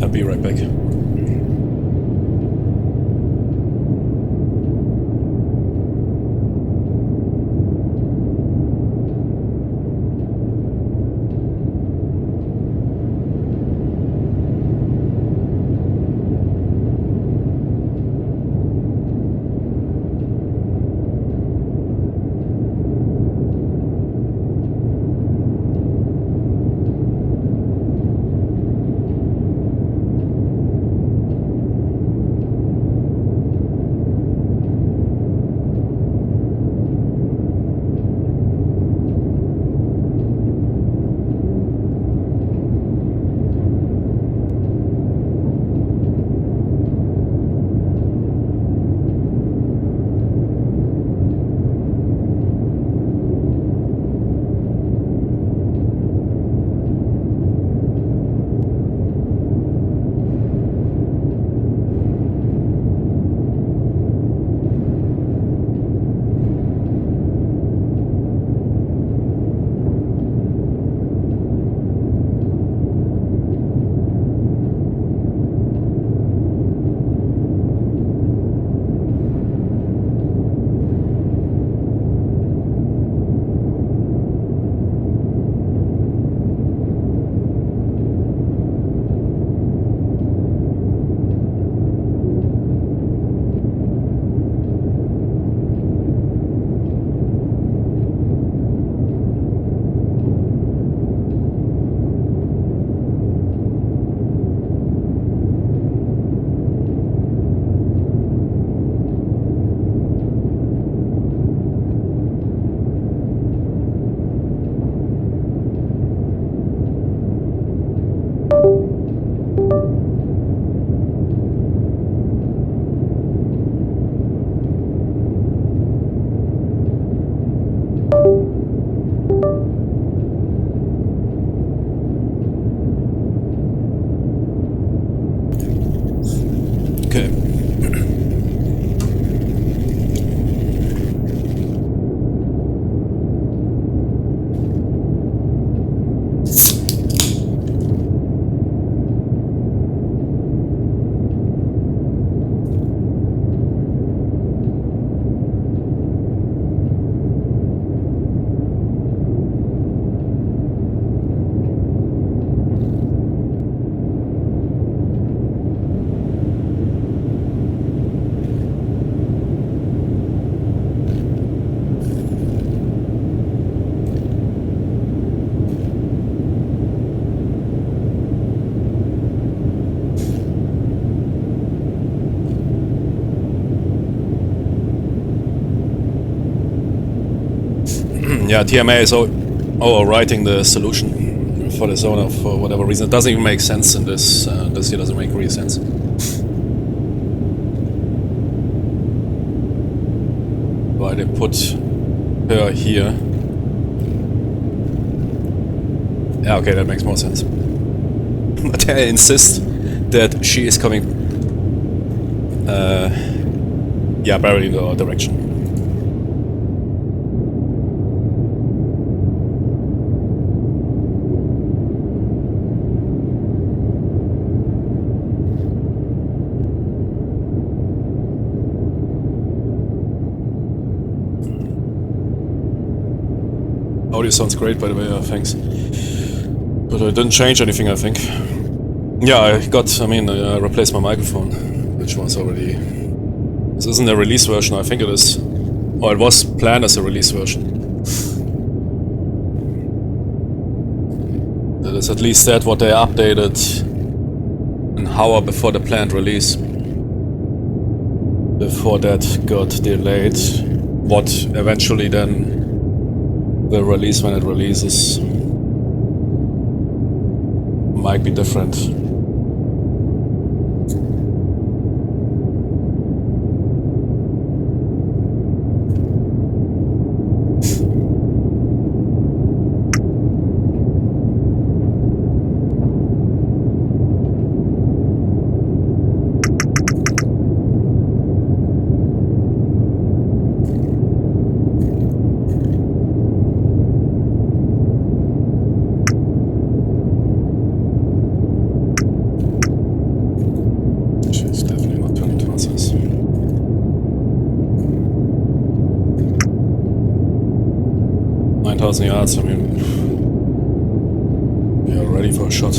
I'll be right back. okay. Yeah, TMA is overwriting the solution for the zone for whatever reason. It doesn't even make sense in this. This here doesn't make real sense. Why they put her here? Yeah, okay, that makes more sense. But they insist that she is coming. Yeah, barely in the direction. Audio sounds great, by the way, thanks. But I didn't change anything, I think. Yeah, I replaced my microphone, which was already... This isn't a release version, I think it is. Or it was planned as a release version. That is at least that what they updated an hour before the planned release. Before that got delayed. What eventually then will release when it releases might be different. She's definitely not turning towards us. Yards, I mean, we are ready for a shot.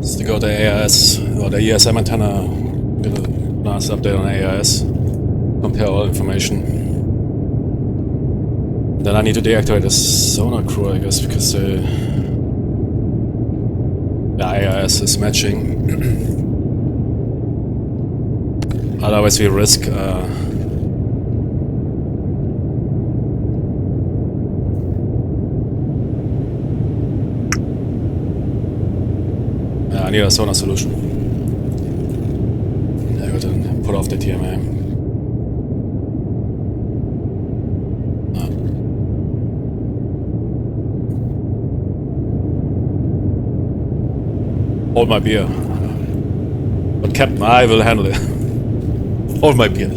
Stick out the AIS or the ESM antenna, get a last update on AIS, compare all information. Then I need to deactivate the sonar crew, I guess, because the AIS is matching. Otherwise we risk I need a sonar solution. I got to put off the TMA. Hold my beer. But Captain, I will handle it. Hold my beer.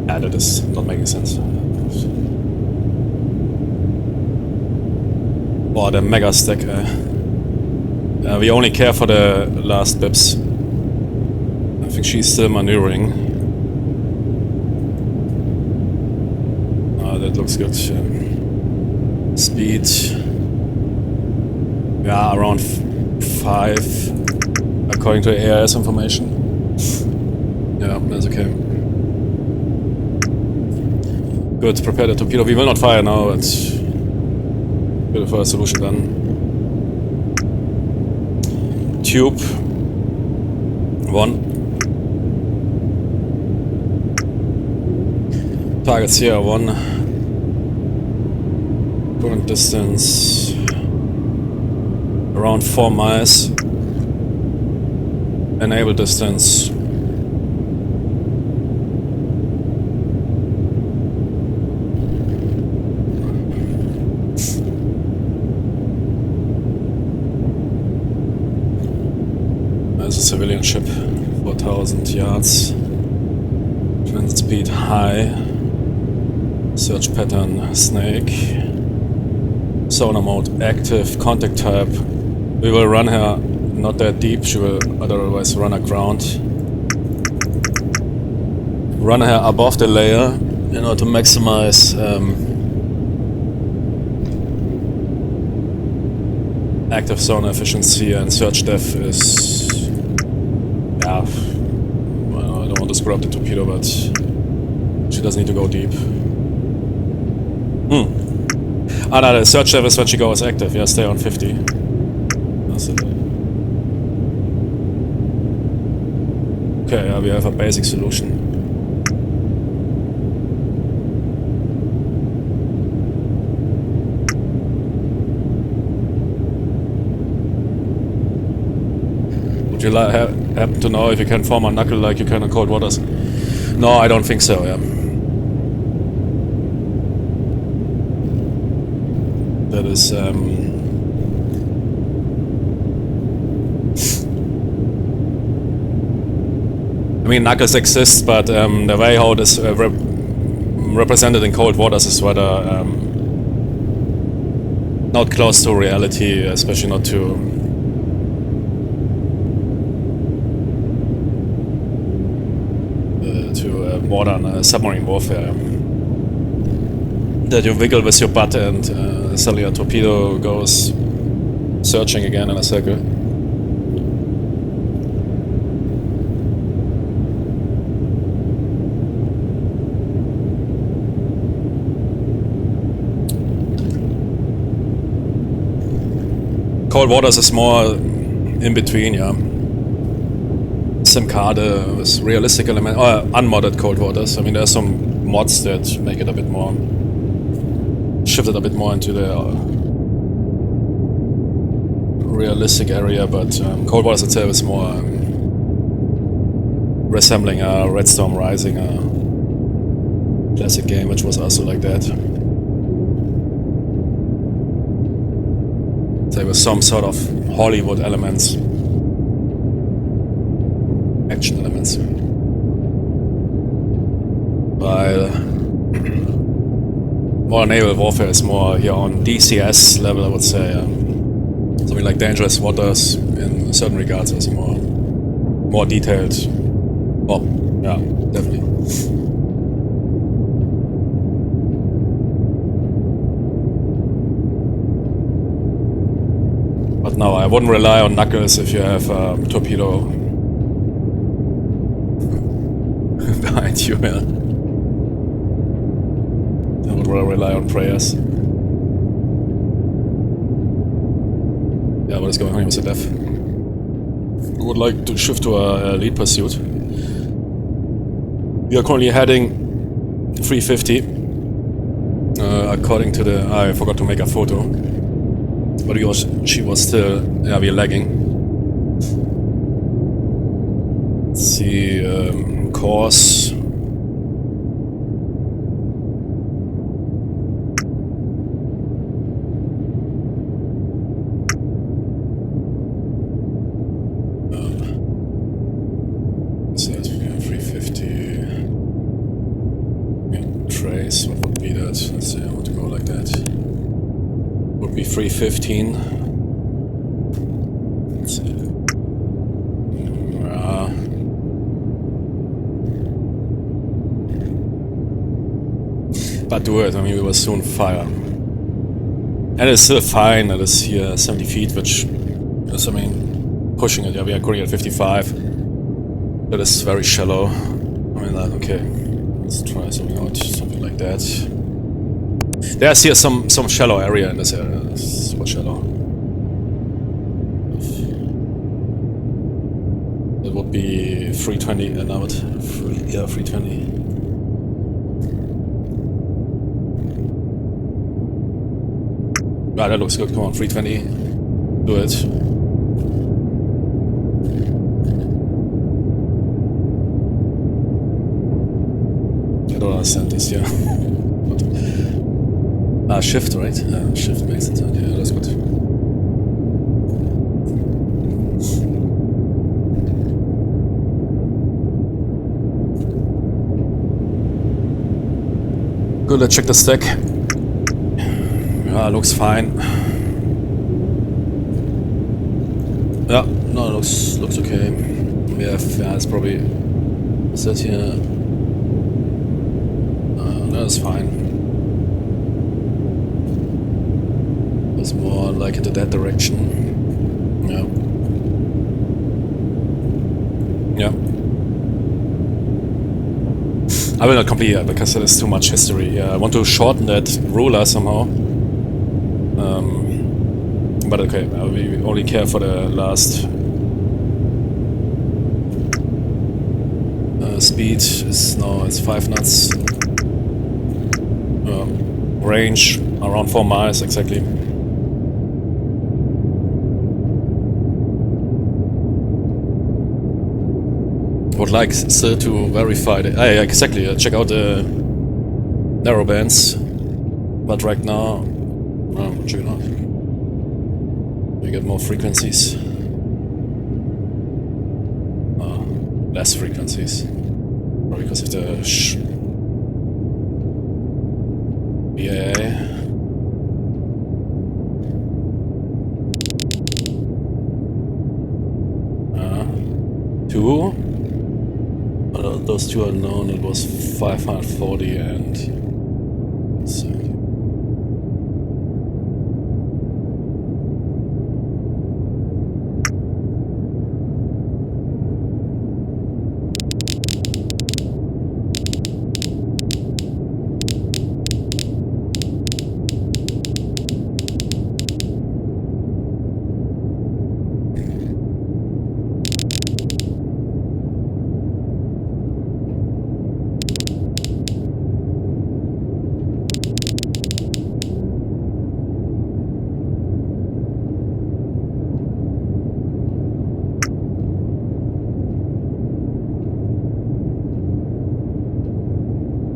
Yeah, that is not making sense. Oh, the mega stack. We only care for the last bips. I think she's still maneuvering. That looks good. Speed. Yeah, around 5 according to AIS information. Yeah, that's okay. Good, prepare the torpedo. We will not fire now, but good for a solution done. Tube 1. Targets here 1. Current distance around 4 miles. enable distance. There's a civilian ship, 4,000 yards. Transit speed high. Search pattern snake. Sonar mode active. Contact type. We will run her not that deep. She will otherwise run aground. Run her above the layer in order to maximize active sonar efficiency, and search depth is, yeah, well, I don't want to screw up the torpedo, but she doesn't need to go deep. Ah, no, the search depth is when she goes active. Yeah, stay on 50. That's it. Okay, yeah, we have a basic solution. Would you happen to know if you can form a knuckle like you can in cold waters? No, I don't think so, yeah. That is, I mean, knuckles exist, but the way how it is represented in cold waters is rather not close to reality, especially not to modern submarine warfare. That you wiggle with your butt and suddenly a torpedo goes searching again in a circle. Cold waters is more in between, yeah. SimCard with realistic element, or unmodded cold waters. I mean, there's some mods that make it a bit more, shift it a bit more into the realistic area, but cold waters itself is more resembling a Red Storm Rising, a classic game, which was also like that. There was some sort of Hollywood elements. Action elements. While modern naval warfare is more here on DCS level, I would say. Something like Dangerous Waters in certain regards is more detailed. Oh, yeah, definitely. But no, I wouldn't rely on knuckles if you have a torpedo behind you, yeah. I would rather rely on prayers. Yeah, what is going on here with the def? I would like to shift to a lead pursuit. We are currently heading 350. According to the... I forgot to make a photo. But she was still... Yeah, we're lagging. Let's see... course. So 350. Yeah, trace. What would be that? Let's see. I want to go like that. Would be 315. Let's see. But do it, I mean, we will soon fire. And it's still fine, it is here 70 feet, which is, I mean, pushing it. Yeah, we are currently at 55. That is very shallow. I mean, okay, let's try something out, something like that. There's here some shallow area in this area, it's super shallow. It would be 320, and now yeah, 320. Right, that looks good. Come on, 320. Do it. Explorer sent this, yeah. Shift, right? Shift makes it, okay, that's good. Good, let's check the stack. Yeah, looks fine. Yeah, no, looks okay. We have, yeah, it's probably set here. That's fine. It's more like into that direction. Yeah. Yeah. I will not complete it because there is too much history. Yeah, I want to shorten that ruler somehow. But okay, we only care for the last. Speed is now it's 5 knots. Range around 4 miles exactly. Would like still to verify the exactly check out the narrowbands, but right now check it out. We get more frequencies, less frequencies, probably because of the BAA. Two. Those two are known. It was 540 and 70.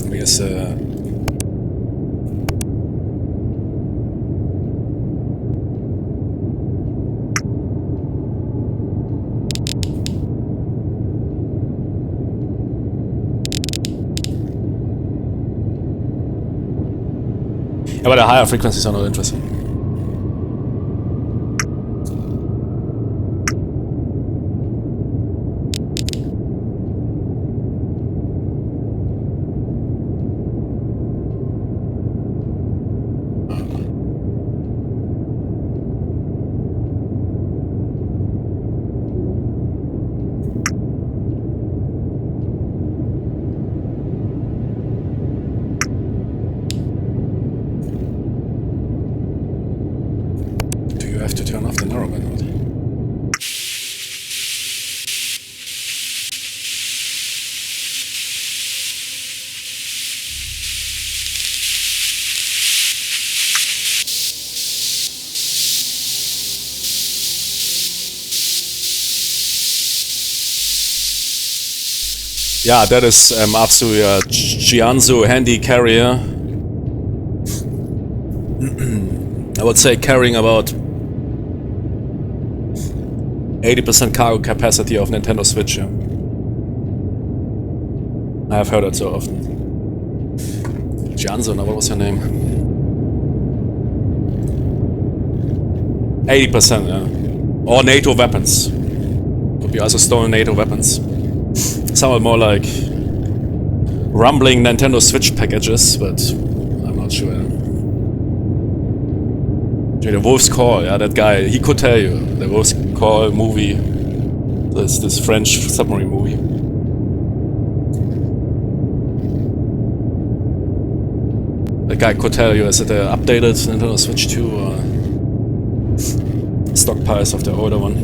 I guess yeah, but the higher frequencies are not interesting. Have to turn off the narrowband mode. Yeah, that is absolutely a Jiangsu handy carrier. I would say carrying about 80% cargo capacity of Nintendo Switch. Yeah. I have heard it so often. Jiangsu, what was her name? 80%, yeah. Or NATO weapons. Could be also stolen NATO weapons. Somewhat more like rumbling Nintendo Switch packages, but I'm not sure. The Wolf's Call, yeah, that guy, he could tell you. The Wolf's Call movie, this French submarine movie. That guy could tell you, is it the updated Nintendo Switch 2 or stockpiles of the older one?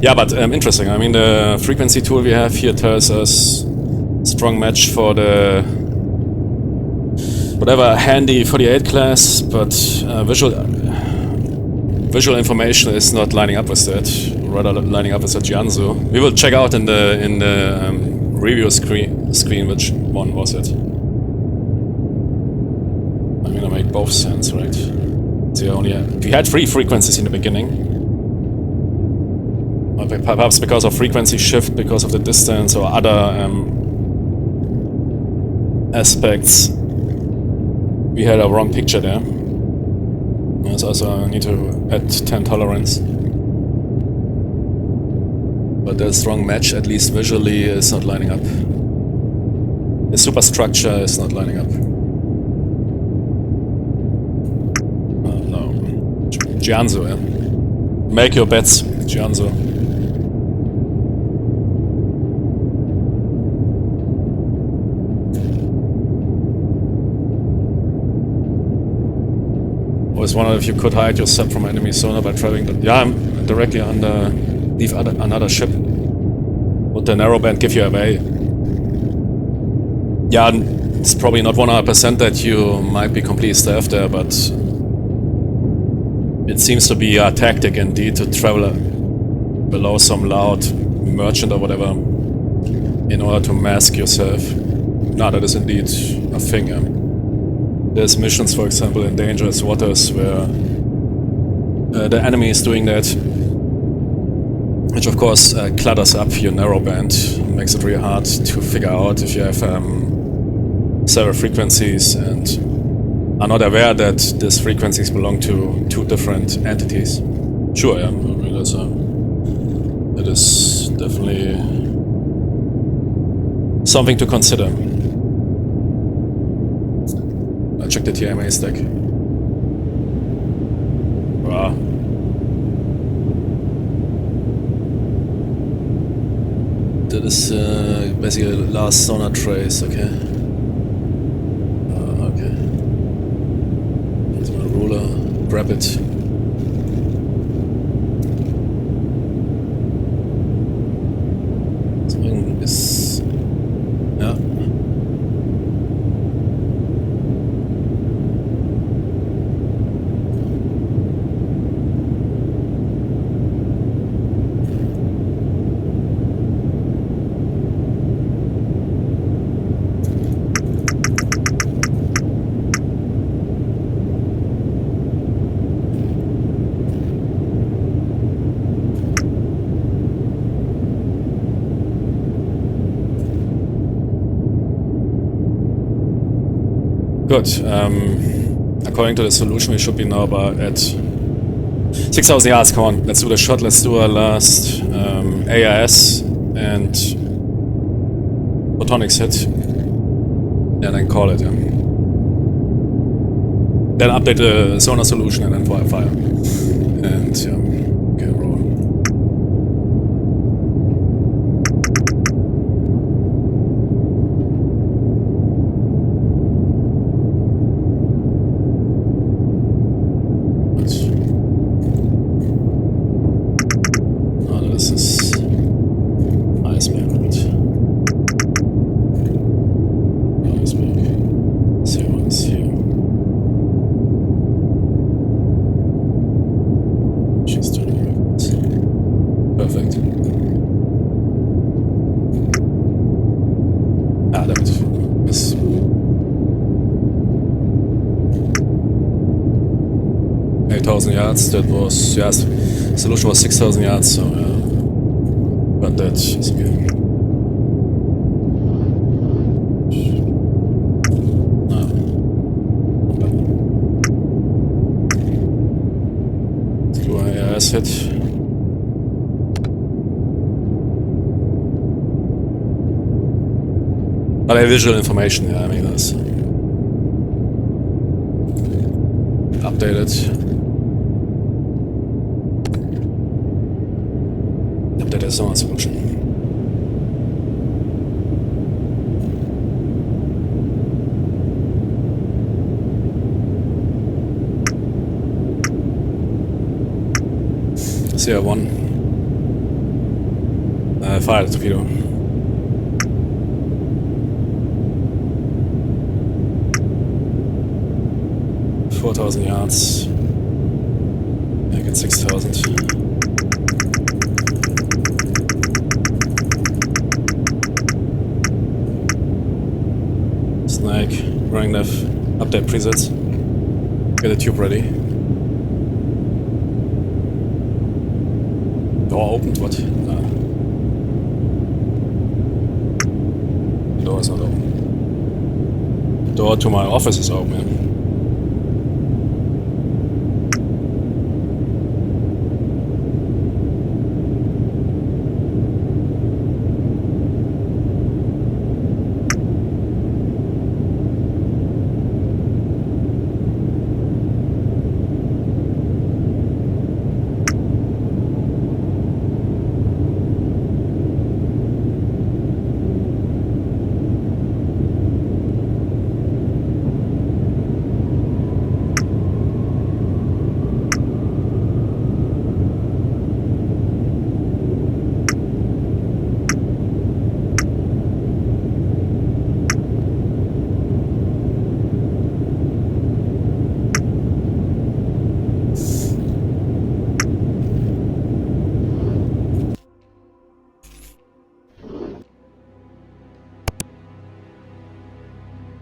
Yeah, but interesting. I mean, the frequency tool we have here tells us strong match for the whatever handy 48 class, but visual information is not lining up with that. Rather lining up with the Jiangsu. We will check out in the review screen, which one was it? I'm gonna make both sense, right? So we had 3 frequencies in the beginning. Perhaps because of frequency shift, because of the distance or other aspects. We had a wrong picture there. There's also I need to add 10 tolerance. But the strong match, at least visually, is not lining up. The superstructure is not lining up. No. Jianzhou, yeah. Make your bets, Jianzhou. I was wondering if you could hide yourself from enemy sonar by traveling. Yeah, I'm directly underneath another ship. Would the narrowband give you away? Yeah, it's probably not 100% that you might be completely staffed there, but it seems to be a tactic indeed to travel below some loud merchant or whatever in order to mask yourself. No, that is indeed a thing. There's missions, for example, in dangerous waters where the enemy is doing that, which of course clutters up your narrowband and makes it really hard to figure out if you have several frequencies and are not aware that these frequencies belong to 2 different entities. Sure, yeah, I mean, that is definitely something to consider. Check the TMA stack. Wow. That is basically the last sonar trace, okay. Okay. Here's my ruler. Grab it. Something is... yeah. Good. According to the solution, we should be now about at 6,000 yards. Come on, let's do the shot. Let's do our last AIS and photonics hit, and then call it. Yeah. Then update the sonar solution and then fire. And yeah, okay, roll. Yards, that was, yes, solution was 6,000 yards, so but that is okay. Let's do an AIS hit. But visual information, yeah, I mean, that's updated. That is our solution. CR1. Fire the torpedo. $4,000 yards. I get 6,000. Running nav update presets. Get a tube ready. Door opened, what? The door is not open. Door to my office is open, man.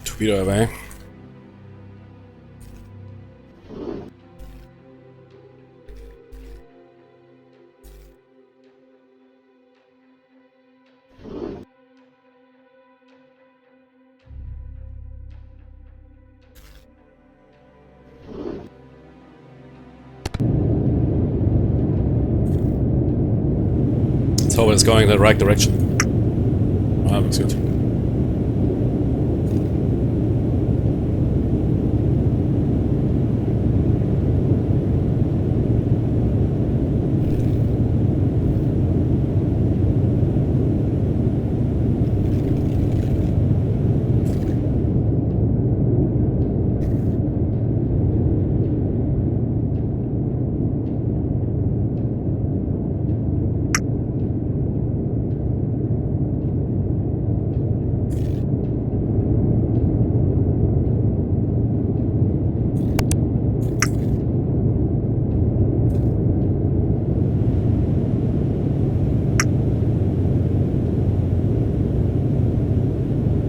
Torpedo away. Let's hope it's going in the right direction. Oh, that looks good.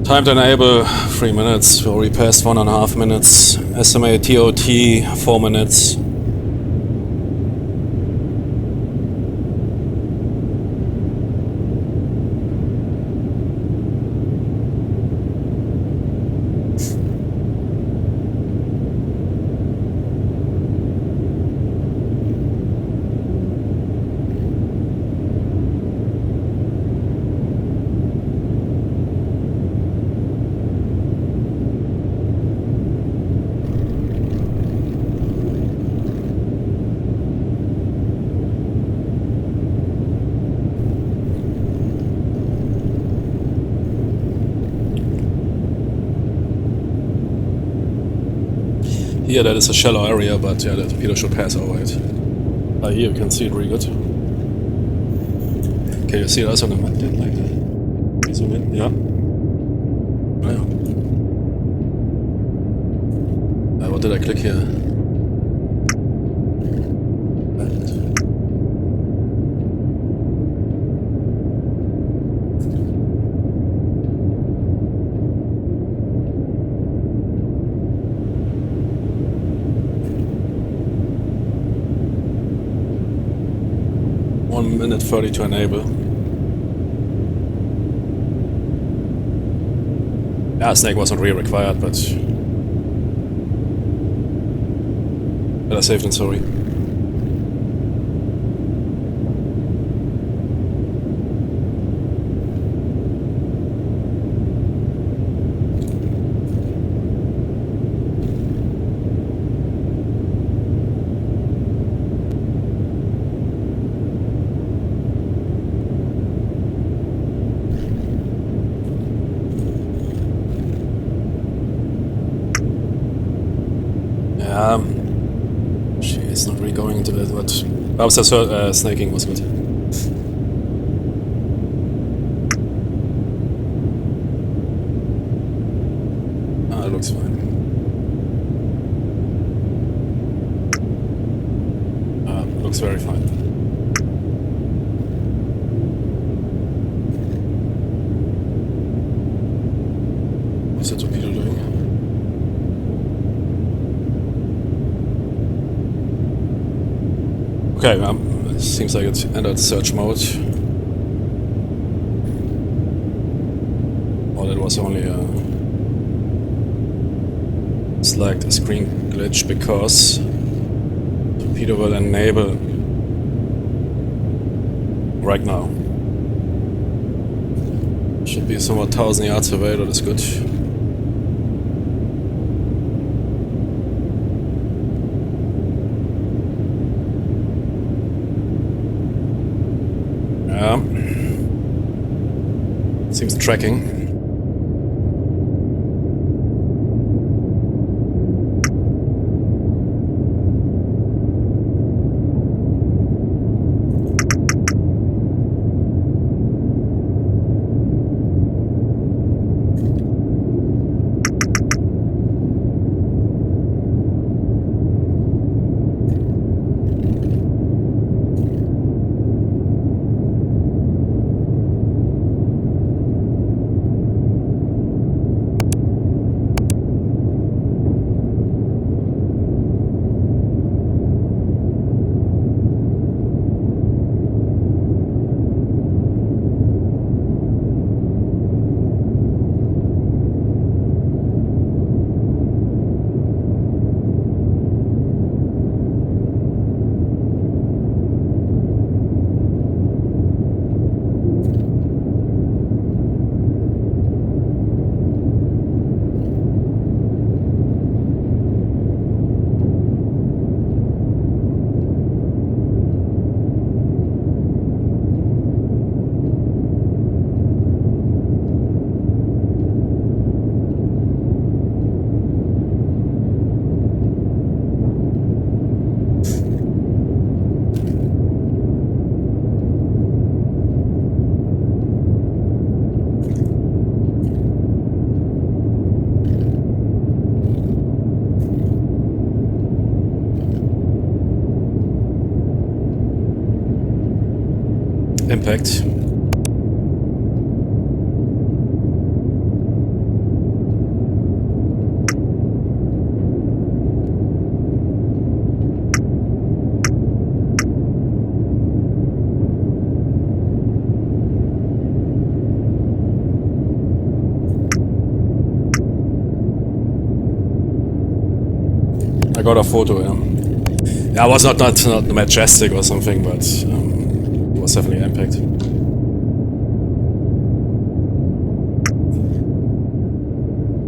Time to enable 3 minutes, we already passed 1.5 minutes. Estimate TOT 4 minutes. Here that is a shallow area, but yeah, the torpedo should pass over it. Here you can see it really good. Can you see it also on the map? Like that? Zoom in? Yeah. What did I click here? Right. 1 minute 30 to enable. Yeah, snake wasn't really required, but better safe than sorry. She is not really going into that, but Bowser snaking was good. It looks fine. Looks very fine. What's the torpedo doing? Okay, it seems like it entered search mode. Or that was only a select a screen glitch because Torpedo will enable right now. Should be somewhat 1000 yards away, that is good. Yeah. Seems tracking. Impact. I got a photo, yeah. Yeah, it was not majestic or something, but it was definitely an impact.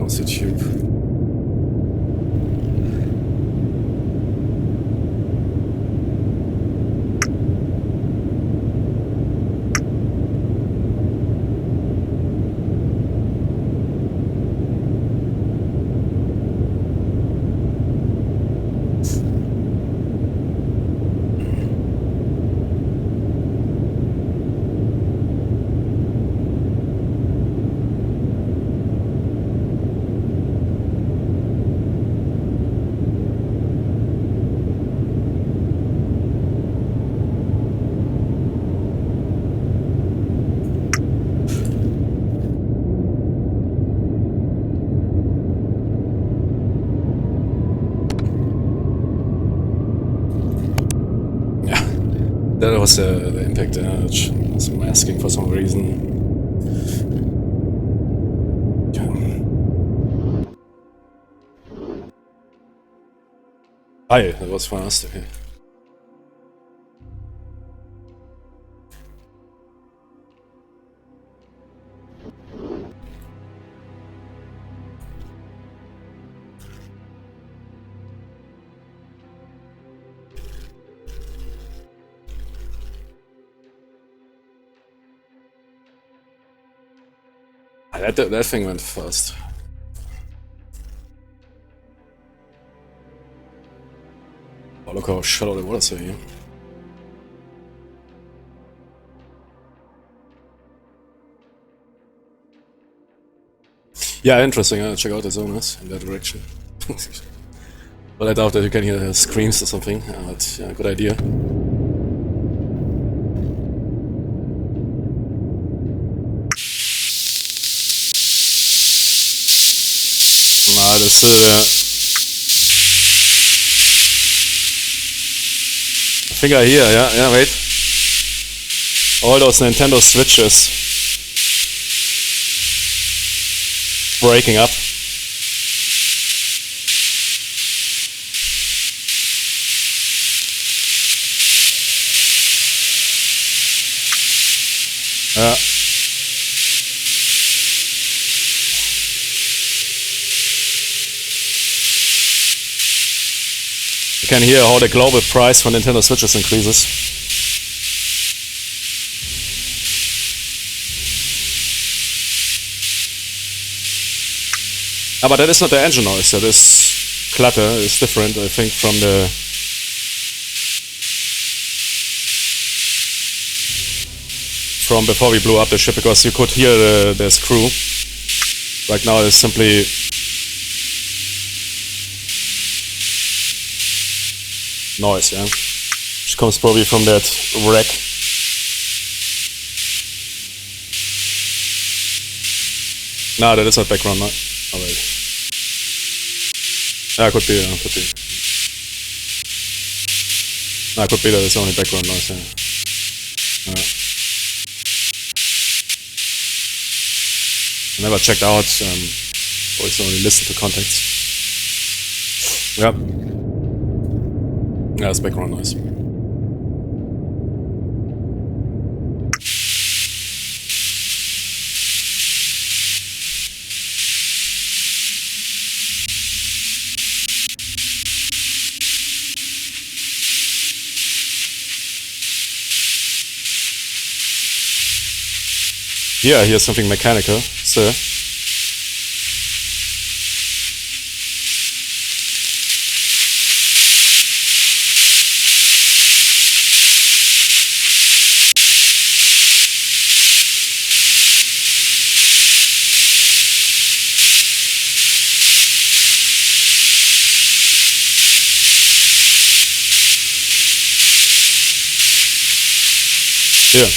How's the tube? That was the impact damage. I was masking for some reason. Hi, that was fast, okay. That thing went fast. Oh, look how shallow the water's here. Yeah, interesting. I'll check out the zoners in that direction. But I doubt that you can hear screams or something. But yeah, good idea. There's still finger here, yeah, wait. All those Nintendo switches breaking up. You can hear how the global price for Nintendo Switches increases. But that is not the engine noise, that is clutter. It's different, I think, from before we blew up the ship, because you could hear the screw. Right now it's simply noise, yeah, which comes probably from that wreck. No, that is not background noise. Oh wait. Yeah, could be, could be. No, could be that it's only background noise, yeah. I never checked out, always only listen to contacts. Yep. Yeah, it's background noise. Yeah, here's something mechanical, sir. Yeah.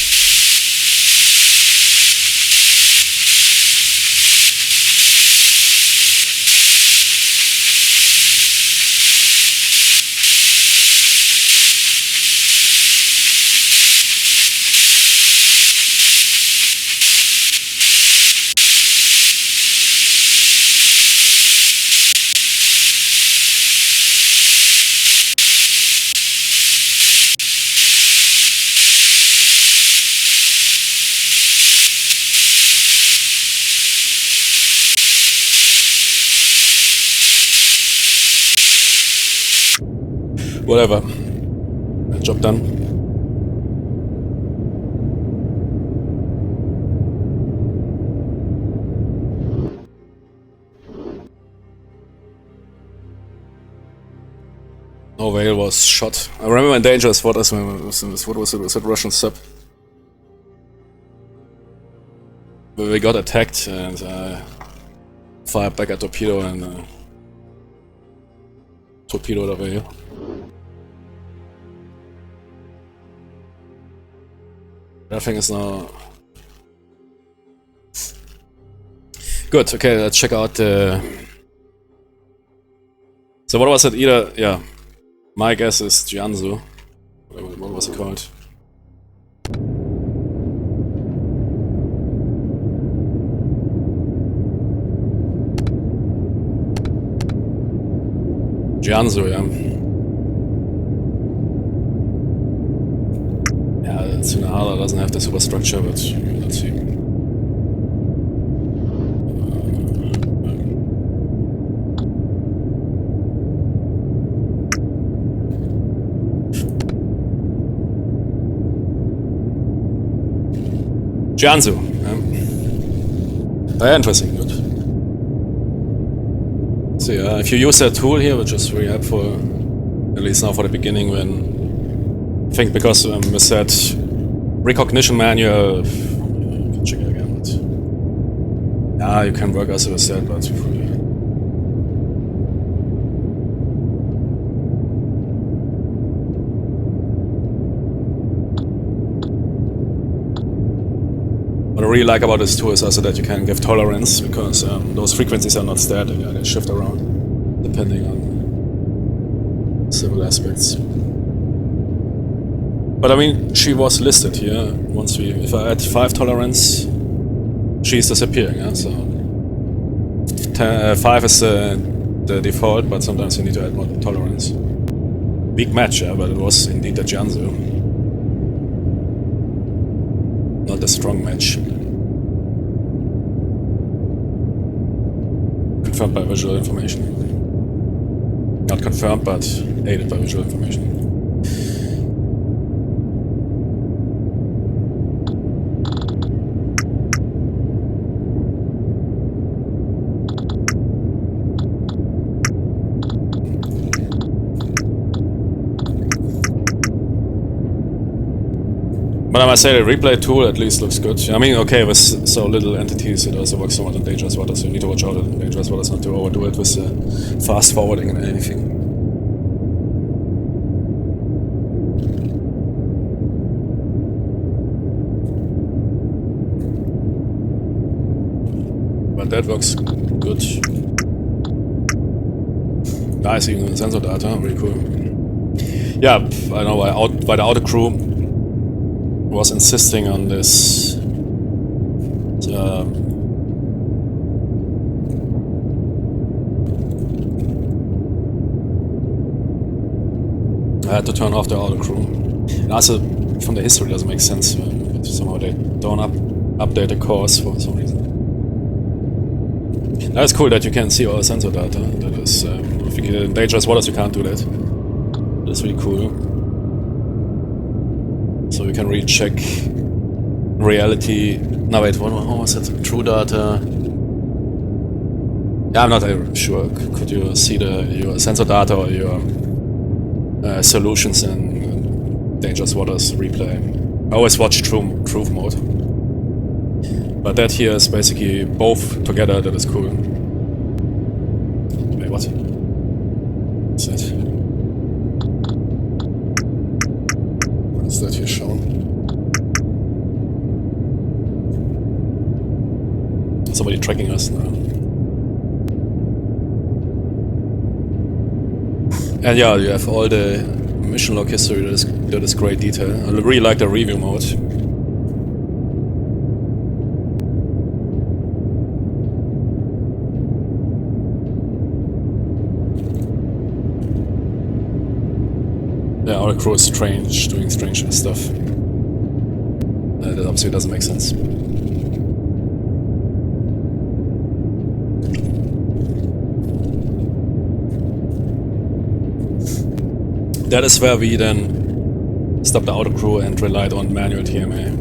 Whatever. Job done. No whale was shot. I remember in Dangerous Waters, what was it? Was it Russian sub? Where we got attacked and fired back at Torpedo and torpedoed over here. Everything is now good. Okay, let's check out the. So what was it? Either, yeah. My guess is Jiangsu. What was it called? Jiangsu, yeah. Tsunohara doesn't have the superstructure, but let's see. Jiangsu. Yeah. Interesting, good. So yeah, if you use that tool here, which is very helpful, at least now for the beginning, when I think because with that recognition manual, check it again. But yeah, you can work as with that, but what I really like about this tool is also that you can give tolerance, because those frequencies are not static, they shift around depending on several aspects. But I mean, she was listed here. Once if I add 5 tolerance, she's disappearing. Yeah? So 5 is the default, but sometimes you need to add more tolerance. Weak match, yeah, but it was indeed a Jianzu. Not a strong match. Confirmed by visual information. Not confirmed, but aided by visual information. But I must say the replay tool at least looks good. I mean, okay, with so little entities it also works somewhat in dangerous waters, so you need to watch out in dangerous waters not to overdo it with fast forwarding and anything. But that works good. Nice, even sensor data, really cool. Yeah, I know why the outer crew was insisting on this. I had to turn off the auto crew. And also, from the history, it doesn't make sense. But somehow they don't update the course for some reason. That's cool that you can see all the sensor data. That is, if you get in dangerous waters, you can't do that. That's really cool. So we can recheck reality. No, wait, what was it? True data. Yeah, I'm not sure. Could you see your sensor data or your solutions in dangerous waters replay? I always watch truth mode. But that here is basically both together. That is cool. Wait, what? What's that? Is that here shown? Somebody tracking us now. And yeah, you have all the mission log history. That is great detail. I really like the review mode. Yeah, our crew is strange, doing strange stuff. That obviously doesn't make sense. That is where we then stopped the auto crew and relied on manual TMA.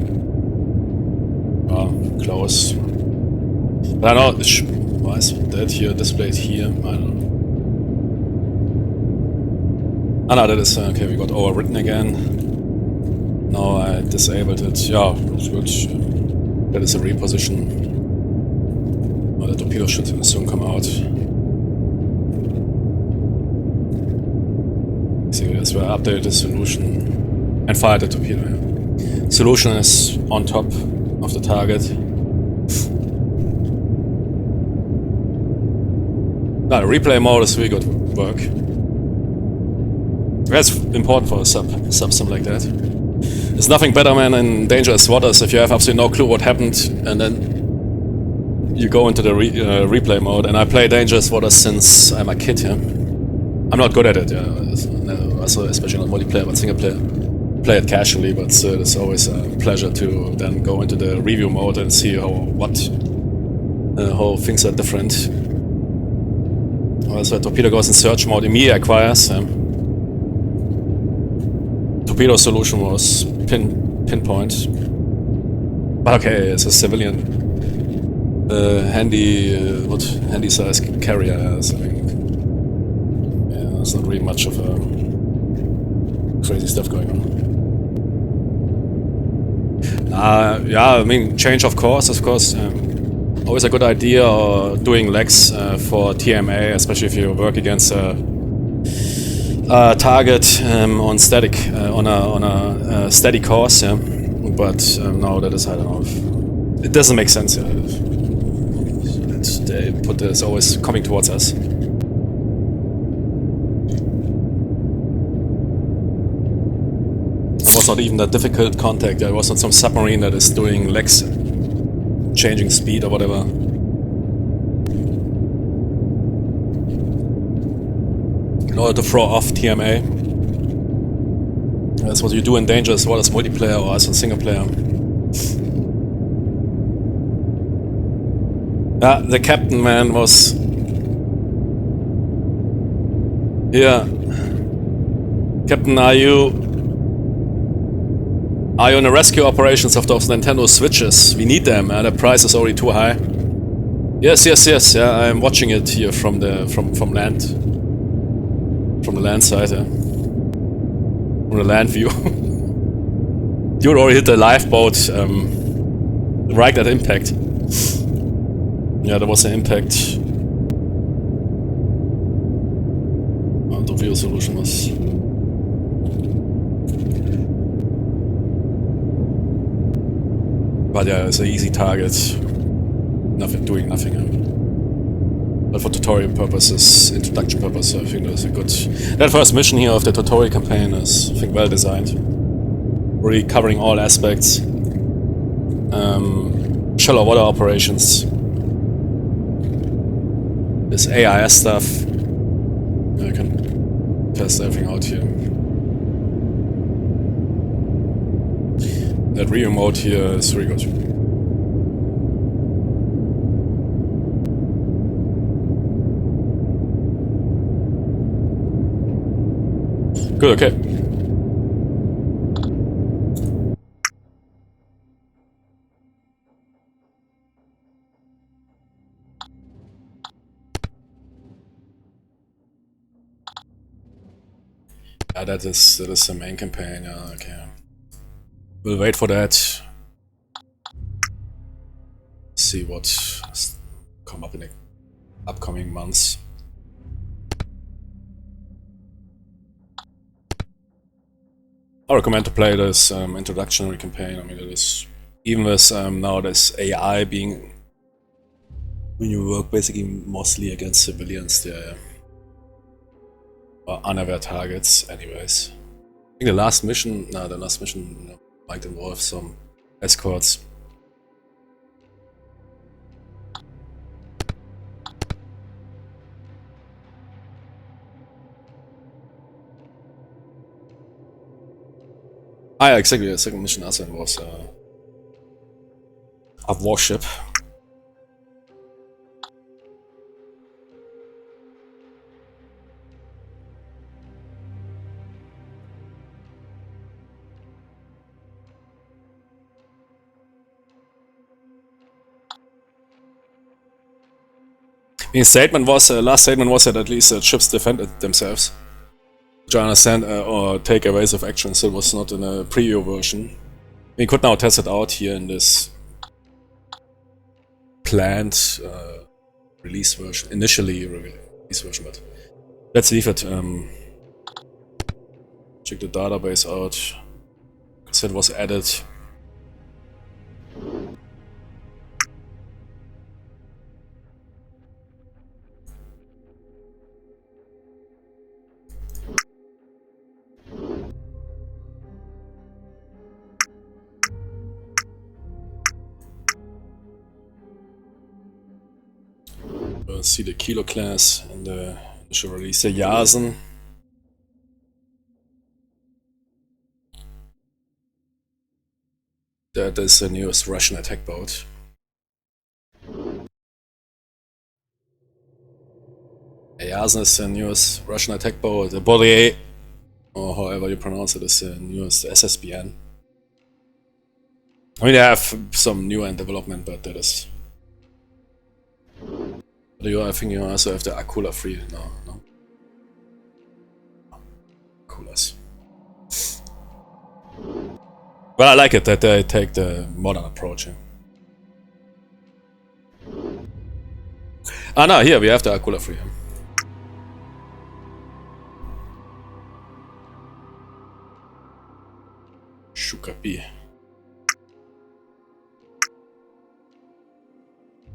Oh, close. But I know, why is that here displayed here? I don't know. Ah, no, that is, okay, we got overwritten again. Now I disabled it. Yeah, it's good. That is a reposition. Oh, the torpedo should soon come out. See, that's where I updated the solution and fired the torpedo. Yeah. Solution is on top of the target. No, the replay mode is really good work. That's important for a sub like that. There's nothing better, man, in dangerous waters if you have absolutely no clue what happened and then you go into the replay mode. And I play dangerous waters since I'm a kid, yeah. I'm not good at it, yeah. Also, especially not multiplayer, but single player. Play it casually, but it's always a pleasure to then go into the review mode and see how things are different. So torpedo goes in search mode, immediately acquires. Torpedo solution was pinpoint. But okay, it's a civilian handy size carrier. So there's not really much of a crazy stuff going on. Yeah, I mean, change of course, always a good idea, or doing legs for TMA, especially if you work against a target on static, on a steady course, yeah. But no, that is, I don't know, it doesn't make sense. Yeah. They put this always coming towards us. was not even that difficult contact. It was on some submarine that is doing legs changing speed or whatever. In order to throw off TMA. That's what you do in danger as well as multiplayer or as a single player. The captain, man, was here. Captain, are you in the rescue operations of those Nintendo Switches? We need them. The price is already too high. Yes. Yeah, I'm watching it here from land. From the land side. From the land view. Dude already hit the lifeboat. Right at impact. Yeah, there was an impact. The view solution was. But yeah, it's an easy target. Doing nothing. But for tutorial purposes, introduction purposes, I think that's a good. That first mission here of the tutorial campaign is, I think, well designed. Really covering all aspects. Shallow water operations. This AIS stuff. I can test everything out here. That remote here is really good. Good, okay. Yeah, that is the main campaign, yeah, okay. We'll wait for that. See what come up in the upcoming months. I recommend to play this introductory campaign. I mean, it is even with now this AI being when you work basically mostly against civilians, there are unaware targets. Anyways, I think the last mission might involve some escorts. Yeah, exactly. The second mission also involves a warship. The statement was, last statement was that at least ships defended themselves. Which I understand, or take evasive action, so it was not in a preview version. We could now test it out here in this planned release version, initially release version, but let's leave it. Check the database out, because it was added. See the Kilo class and the initial release, the Yasen. That is the newest Russian attack boat. Yasen is the newest Russian attack boat. The Bolier, or however you pronounce it, is the newest SSBN. I mean, they have some newer in development, but that is. I think you also have the Akula 3 now, no? Akulas. But I like it that they take the modern approach. Yeah. Ah, no, here we have the Akula 3. Shukapi.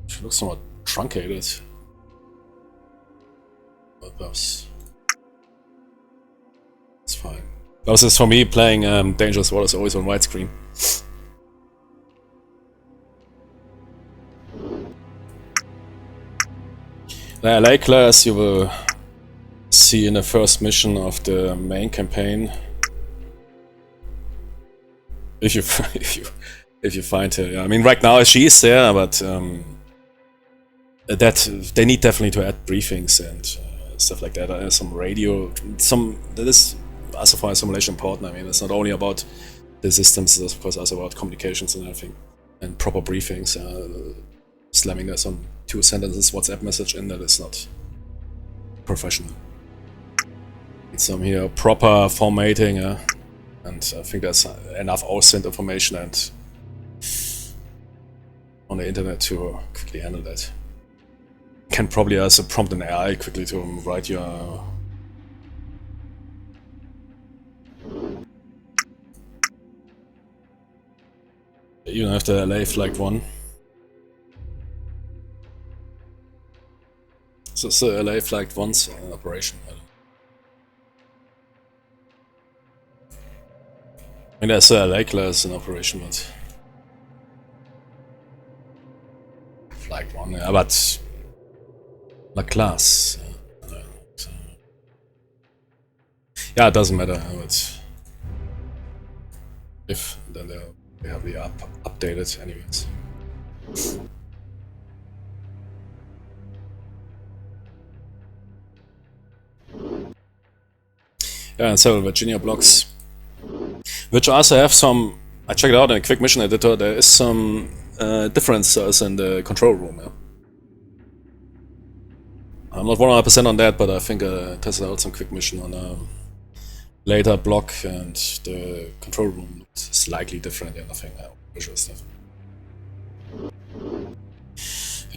She looks somewhat truncated. But that's fine. This is for me playing Dangerous Waters always on widescreen. The LA class you will see in the first mission of the main campaign. If you find her, yeah. I mean, right now she is there, but that they need definitely to add briefings and stuff like that. Some radio, that is also for a simulation partner. I mean, it's not only about the systems; it's of course also about communications and everything, and proper briefings. Slamming some 2 sentences WhatsApp message in that is not professional. Need some here proper formatting, and I think there's enough OSINT information and on the internet to quickly handle that. Can probably also prompt an AI quickly to write your you don't have the LA flagged one. So it's the LA flagged one's operation. I mean, there's a LA class in operation, but flagged one, yeah, but La class. Yeah, it doesn't matter. But if then they have the updated anyways. Yeah, and several Virginia blocks, which also have some. I checked it out in a quick mission editor. There is some differences in the control room. Yeah. I'm not 100% on that, but I think I tested out some quick mission on a later block, and the control room looked slightly different. Yeah, nothing visual stuff.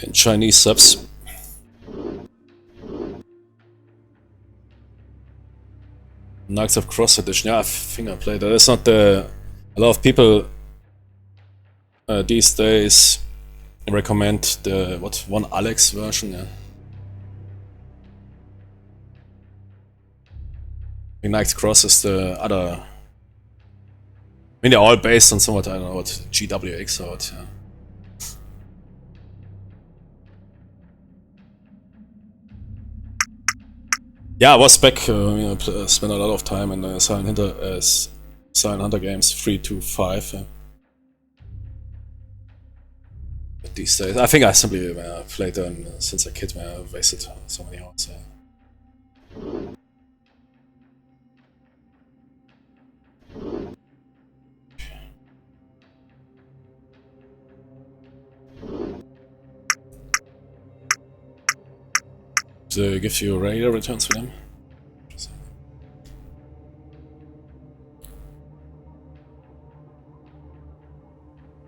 In Chinese subs. Knights of Cross Edition. Yeah, I think I played that. It's not a lot of people these days recommend the one Alex version. Yeah. I think Knights Cross is the other. I mean, they're all based on somewhat, I don't know what, GWX or what. Yeah. Yeah, I was back. I spent a lot of time in Silent Hunter games 3 to 5. But these days, I think I simply played them since a kid. I wasted so many hours. So gives you radar returns for them.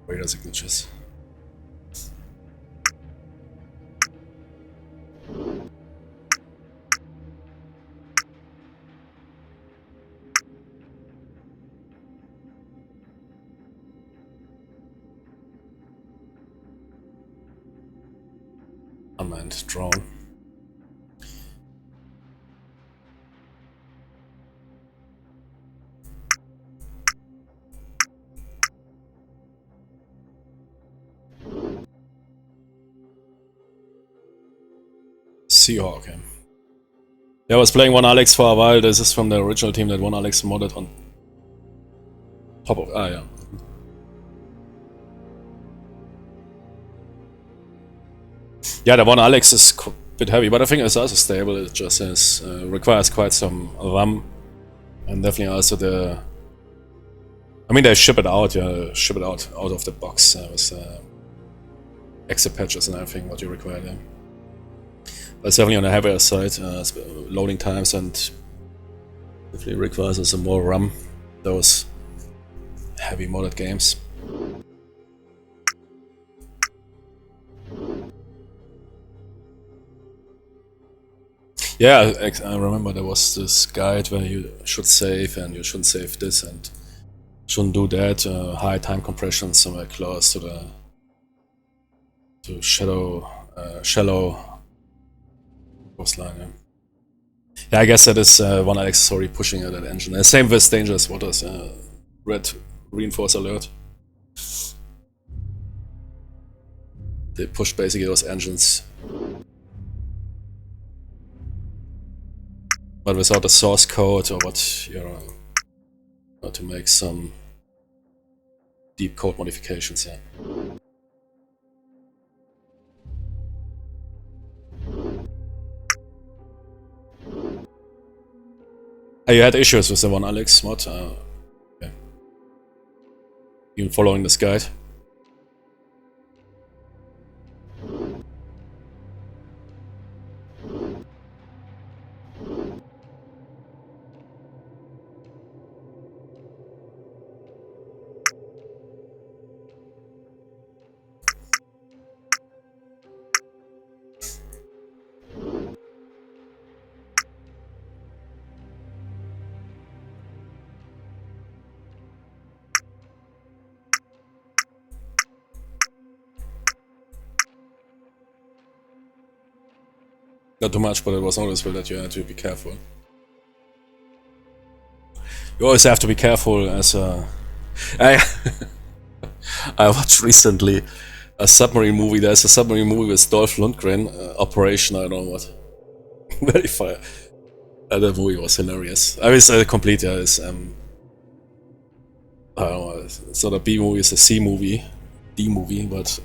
Radar signatures. Unmanned drone. Seahawk. Yeah, I was playing one Alex for a while. This is from the original team that one Alex modded on top of. Yeah. Yeah, the one Alex is a bit heavy, but I think it's also stable. It just requires quite some RAM, and definitely also the. I mean, they ship it out. Yeah, ship it out of the box with exit patches and everything what you require. Yeah. But it's definitely on the heavier side. Loading times and definitely requires some more RAM. Those heavy modded games. Yeah, I remember there was this guide where you should save and you shouldn't save this and shouldn't do that. High time compression somewhere close to the shallow coastline. Yeah, I guess that is one accessory pushing that engine. Same with Dangerous Waters. Red reinforce alert. They push basically those engines. But without a source code or what, you know, to make some deep code modifications, yeah. You had issues with the one Alex mod? Okay. Even following this guide? Not too much, but it was noticeable that you had to be careful. You always have to be careful as a... I watched recently a submarine movie. There's a submarine movie with Dolph Lundgren, Operation I don't know what. Very fire. That movie was hilarious. I was complete, yeah, it's, I don't know, it's not a B movie, it's a C movie. D movie, but...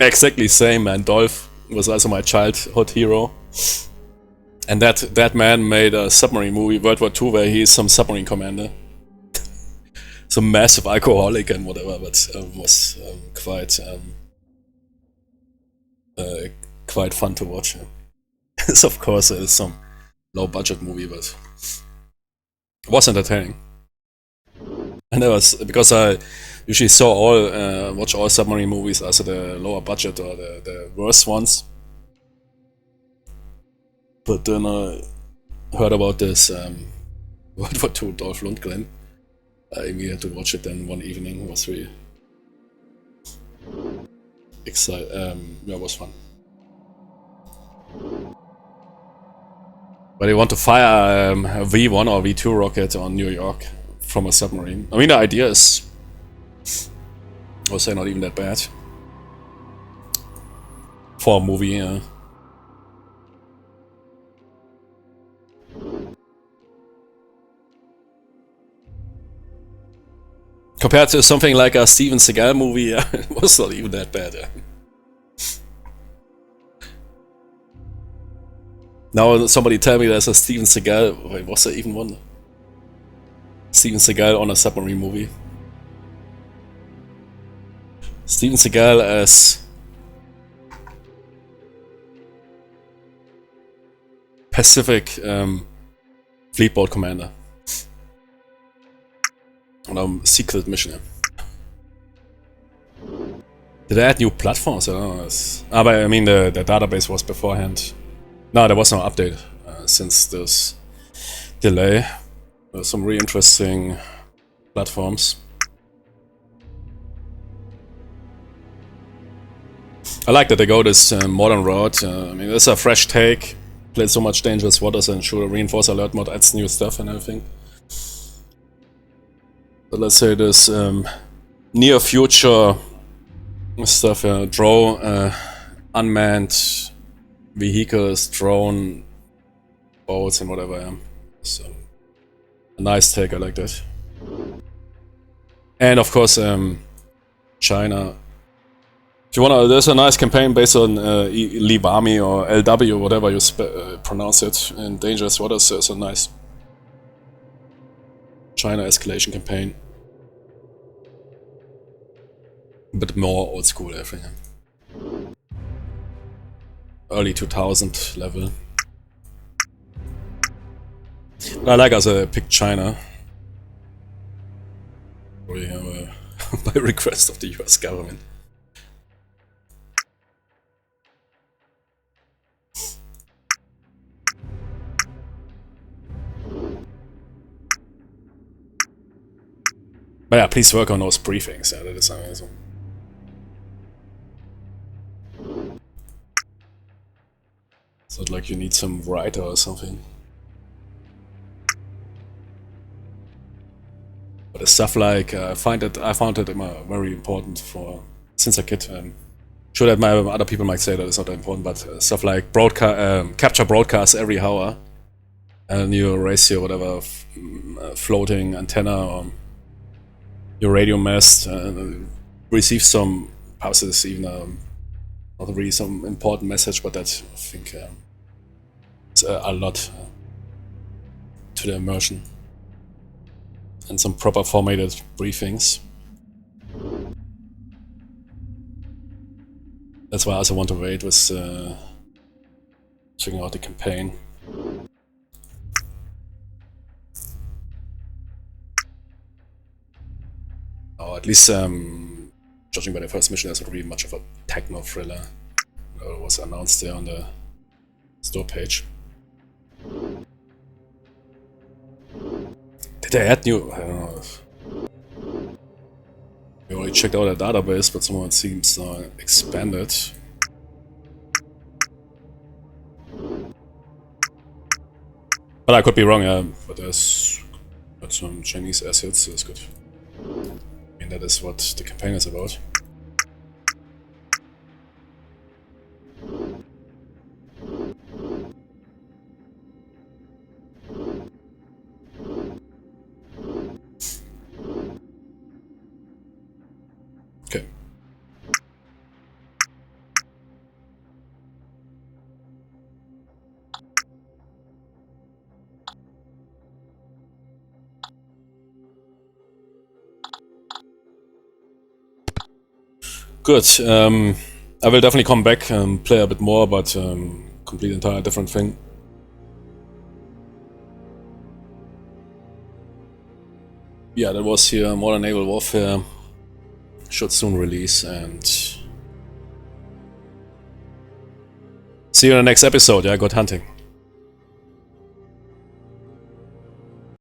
Exactly same, man. Dolph was also my childhood hero. And that man made a submarine movie, World War II, where he's some submarine commander. Some massive alcoholic and whatever, but was quite fun to watch. It's of course some low budget movie, but it was entertaining. And that was because I usually watch all submarine movies as the lower budget or the worst ones. But then I heard about this World War II Dolph Lundgren. I immediately had to watch it then one evening. It was really exciting. Yeah, it was fun. But they want to fire a V1 or V2 rocket on New York from a submarine. I mean, the idea is, I would say, not even that bad for a movie. Yeah. Compared to something like a Steven Seagal movie, yeah, it was not even that bad. Yeah. Now somebody tell me there's a Steven Seagal. Wait, was there even one? Steven Seagal on a submarine movie. Steven Seagal as Pacific Fleetboat commander on a secret mission. Did they add new platforms? I don't know. But I mean the database was beforehand. No, there was no update since this delay. There's some really interesting platforms. I like that they go this modern route. I mean, it's a fresh take. Played so much Dangerous Waters, and sure, Reinforce Alert mod adds new stuff and everything. But let's say this near future stuff, drone, unmanned vehicles, drone, boats, and whatever. Yeah. So a nice take. I like that. And of course, China. If you wanna, there's a nice campaign based on Libami or LW, whatever you pronounce it, in Dangerous Waters. There's a nice China escalation campaign. A bit more old school, everything. Early 2000 level. But I like as I picked China. By request of the US government. But yeah, please work on those briefings. Yeah, that is amazing. It's not like you need some writer or something. But the stuff like I found it very important for since a kid. Sure that other people might say that it's not that important, but stuff like capture broadcasts every hour, and your ratio, whatever, floating antenna or your radio mast receives some passes, even not really some important message, but that I think it's a lot to the immersion and some proper formatted briefings. That's why I also want to wait with checking out the campaign. Or at least, judging by the first mission, there's not really much of a techno thriller. It was announced there on the store page. Did they add new? I don't know. We already checked out the database, but somehow it seems expanded. But I could be wrong, yeah. But there's got some Chinese assets, so it's good. I mean, that is what the campaign is about. Okay. Good. I will definitely come back and play a bit more, but complete entire different thing. Yeah, that was here Modern Naval Warfare. Should soon release, and see you in the next episode. Yeah, good hunting.